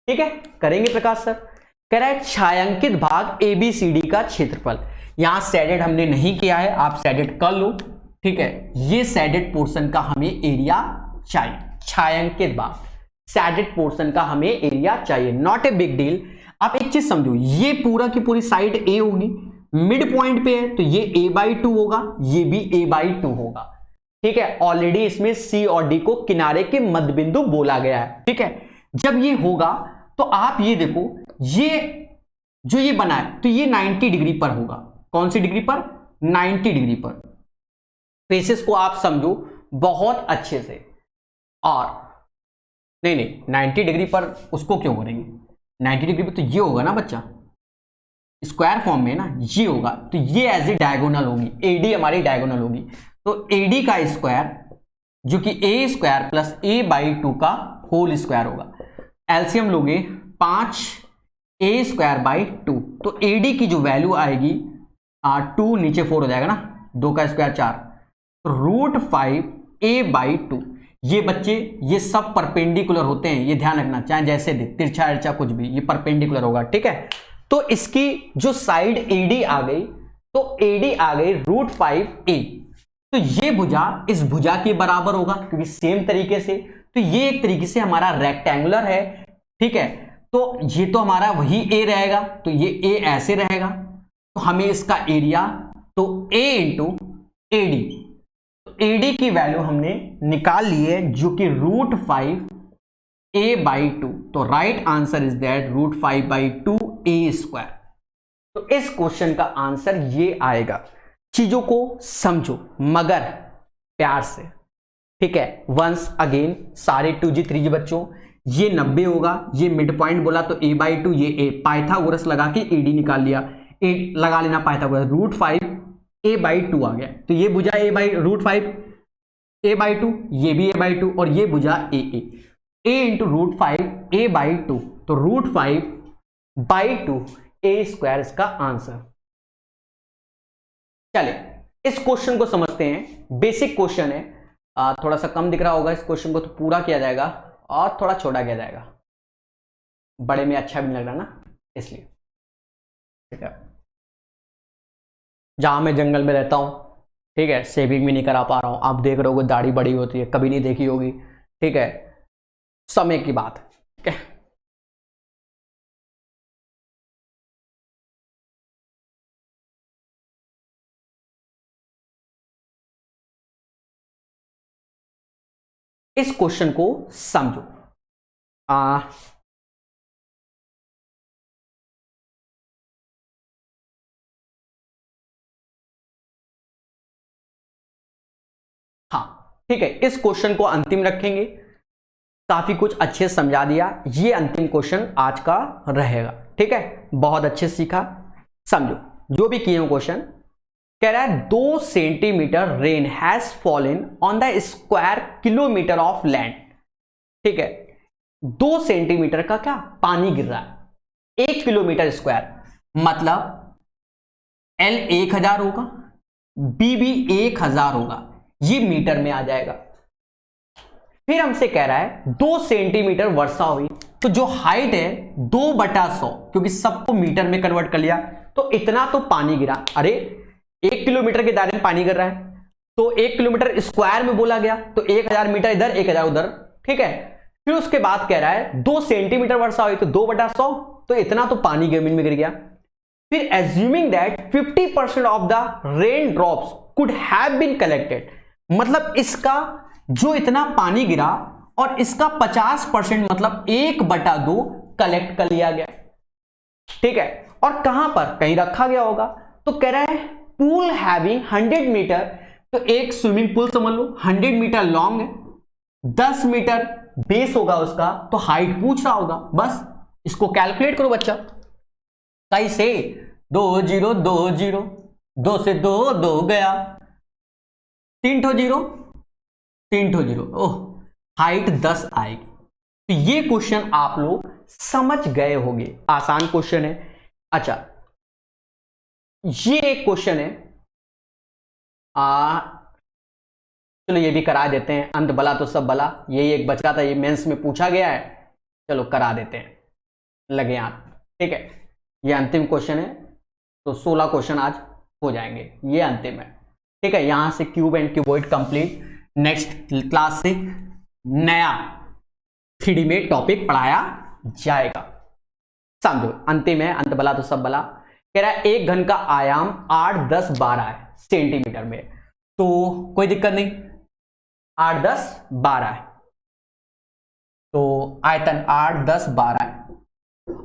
ठीक है। करेंगे प्रकाश सर। कह रहा है छायांकित भाग ए बी सी डी का क्षेत्रफल। यहां सैडेड हमने नहीं किया है, आप सैडेड कर लो, ठीक है। ये सैडेड पोर्शन का हमें एरिया चाहिए, छायांकित भाग सैडेड पोर्शन का हमें एरिया चाहिए, नॉट ए बिग डील। आप एक चीज समझो, ये पूरा की पूरी साइड ए होगी, मिड पॉइंट पे है तो ये a/2 होगा, ये भी a/2 होगा, ठीक है। ऑलरेडी इसमें सी और डी को किनारे के मध्य बिंदु बोला गया है, ठीक है। जब ये होगा तो आप ये देखो, ये जो ये बना है तो ये 90 डिग्री पर होगा। कौन सी डिग्री पर? 90 डिग्री पर। फेसेस को आप समझो बहुत अच्छे से, और नहीं 90 डिग्री पर उसको क्यों करेंगे, 90 डिग्री पर तो ये होगा ना बच्चा, स्क्वायर फॉर्म में ना ये होगा, तो ये एज ए डायगोनल होगी, एडी हमारी डायगोनल होगी। तो एडी का स्क्वायर जो कि ए स्क्वायर प्लस a/2 का होल स्क्वायर होगा। एलसीएम लोगे 5 a स्क्वायर बाई 2, तो एडी की जो वैल्यू आएगी 2 नीचे 4 हो जाएगा ना, 2 का स्क्वायर 4, √5 a/2। ये बच्चे ये सब परपेंडिकुलर होते हैं, ये ध्यान रखना, चाहे जैसे दे तिरछा इरछा कुछ भी, ये परपेंडिकुलर होगा, ठीक है। तो इसकी जो साइड एडी आ गई, तो एडी आ गई √5a, तो ये भुजा इस भुजा के बराबर होगा, क्योंकि सेम तरीके से, तो ये एक तरीके से हमारा रेक्टेंगुलर है, ठीक है। तो ये तो हमारा वही ए रहेगा, तो ये ए ऐसे रहेगा, तो हमें इसका एरिया, तो a इंटू एडी, तो एडी की वैल्यू हमने निकाल ली है जो कि √5 a/2, तो right answer is that √5/2 a square. तो इस क्वेश्चन का आंसर ये आएगा। चीजों को समझो मगर प्यार से, ठीक है। वंस अगेन सारे 2G 3G बच्चों, ये 90 होगा, ये मिड पॉइंट बोला तो a/2, ये a, पाइथागोरस लगा के एडी निकाल लिया, ए लगा लेना पाइथागोरस, √5 a/2 आ गया, तो ये भुजा √5 a/2, ये भी a/2, और ये भुजा a इंटू √5 a/2, तो √5/2 a स्क्वायर इसका आंसर। चले इस क्वेश्चन को समझते हैं, बेसिक क्वेश्चन है, थोड़ा सा कम दिख रहा होगा, इस क्वेश्चन को तो पूरा किया जाएगा और थोड़ा छोटा किया जाएगा, बड़े में अच्छा भी नहीं लग रहा ना, इसलिए, ठीक है। जहां मैं जंगल में रहता हूं, ठीक है, शेविंग भी नहीं करा पा रहा हूं, आप देख रहे हो दाढ़ी बड़ी होती है, कभी नहीं देखी होगी, ठीक है, समय की बात, ठीक है। इस क्वेश्चन को समझो, हाँ ठीक है, इस क्वेश्चन को अंतिम रखेंगे, काफी कुछ अच्छे से समझा दिया, ये अंतिम क्वेश्चन आज का रहेगा, ठीक है। बहुत अच्छे सीखा, समझो जो भी किए हो क्वेश्चन। कह रहा है 2 centimetre rain has fallen on the square kilometre of land, ठीक है। 2 सेंटीमीटर का क्या पानी गिर रहा है 1 किलोमीटर स्क्वायर, मतलब L 1000 होगा, B भी 1000 होगा, ये मीटर में आ जाएगा। फिर हमसे कह रहा है 2 सेंटीमीटर वर्षा हुई, तो जो हाइट है 2/100, क्योंकि सबको मीटर में कन्वर्ट कर लिया, तो इतना तो पानी गिरा। अरे 1 किलोमीटर के दायरे में पानी गिर रहा है, तो 1 किलोमीटर स्क्वायर में बोला गया, तो 1000 मीटर इधर 1000 उधर, ठीक है। फिर उसके बाद कह रहा है 2 सेंटीमीटर वर्षा हुई, तो 2/100, तो इतना तो पानी जमीन में गिर गया। फिर assuming that 50% of the rain drops could have been collected, मतलब इसका जो इतना पानी गिरा और इसका 50% मतलब 1/2 कलेक्ट कर लिया गया, ठीक है। और कहां पर कहीं रखा गया होगा, तो कह रहा है पूल हैविंग 100 मीटर, तो एक स्विमिंग पूल समझ लो 100 मीटर लॉन्ग है, 10 मीटर बेस होगा उसका, तो हाइट पूछ रहा होगा, बस इसको कैलकुलेट करो बच्चा। कैसे 2 0 2 0, 2 से 2 2 गया, 3 ठो 0 3 ठो 0, ओह हाइट 10 आएगी। तो ये क्वेश्चन आप लोग समझ गए होंगे, आसान क्वेश्चन है। अच्छा, ये एक क्वेश्चन है, चलो ये भी करा देते हैं। अंत भला तो सब भला, यही एक बचा था, ये मेंस में पूछा गया है, चलो करा देते हैं, लगे हाथ। ठीक है, ये अंतिम क्वेश्चन है, तो 16 क्वेश्चन आज हो जाएंगे, ये अंतिम है। ठीक है, यहां से cube and cuboid complete. Next class से नया 3D में टॉपिक पढ़ाया जाएगा। समझो, अंतिम है, अंत भला तो सब भला। कह रहा है एक घन का आयाम 8, 10, 12 है सेंटीमीटर में, तो कोई दिक्कत नहीं, 8, 10, 12 है, तो आयतन 8, 10, 12 है,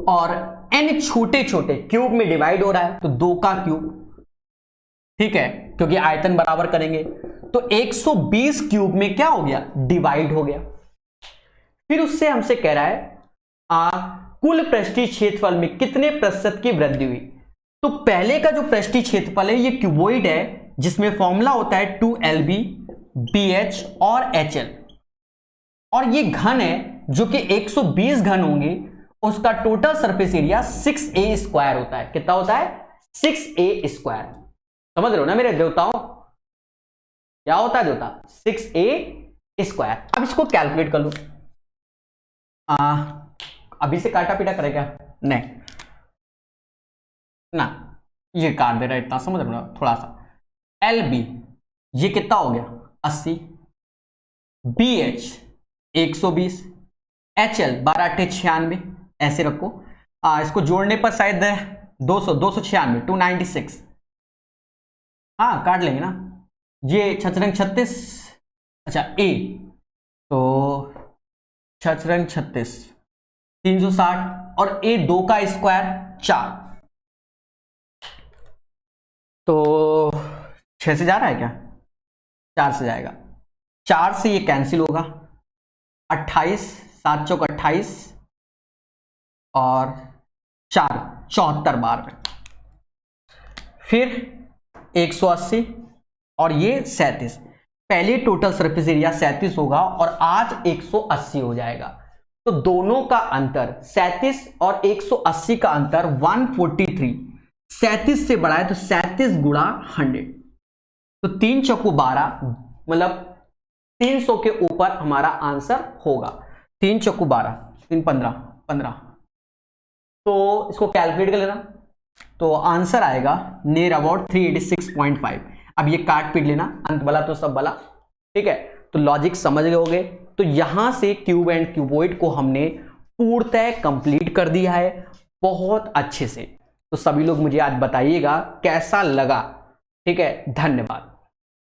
और n छोटे छोटे क्यूब में डिवाइड हो रहा है, तो 2 का क्यूब। ठीक है, क्योंकि आयतन बराबर करेंगे, तो 120 क्यूब में क्या हो गया, डिवाइड हो गया। फिर उससे हमसे कह रहा है कुल पृष्ठीय क्षेत्रफल में कितने प्रतिशत की वृद्धि हुई। तो पहले का जो पृष्ठीय क्षेत्रफल है ये क्यूबॉइड है, जिसमें फॉर्मूला होता है 2LB BH और HL, और ये घन है जो कि 120 घन होंगे, उसका total surface area 6A square होता है। कितना होता है, 6A स्क्वायर। समझ रहे हो ना मेरे देवताओं, क्या होता है देवता, 6A स्क्वायर। अब इसको कैलकुलेट कर लो। अभी से काटा पीटा करे क्या, नहीं ना, ये काट दे रहा है इतना, समझ रहे हो ना थोड़ा सा। LB ये कितना हो गया, 80, BH 120, HL 12×96, ऐसे रखो। इसको जोड़ने पर शायद 296, 296, हाँ काट लेंगे ना। ये छचरंग 36, अच्छा A, तो छचरंग 36 360, और A 2 का स्क्वायर 4, तो 6 से जा रहा है क्या, 4 से जाएगा, 4 से ये कैंसिल होगा, 28, 7 चौक 28, और 4 74 बार में, फिर 180, और ये 37। पहले टोटल सरफेस एरिया 37 होगा, और आज 180 हो जाएगा, तो दोनों का अंतर 37 और 180 का अंतर 143। 37 से बड़ा है, तो 37 गुणा 100, तो 3 चौको 12, मतलब 300 के ऊपर हमारा आंसर होगा। 3 चौको 12, 3 15, तो इसको कैलकुलेट कर लेना, तो आंसर आएगा नियर अबाउट 386.5। अब ये काट पीट लेना, अंत भला तो सब भला। ठीक है, तो लॉजिक समझ गए होगे। तो यहां से क्यूब एंड क्यूबॉइड को हमने पूर्णतः कंप्लीट कर दिया है बहुत अच्छे से। तो सभी लोग मुझे आज बताइएगा कैसा लगा। ठीक है, धन्यवाद।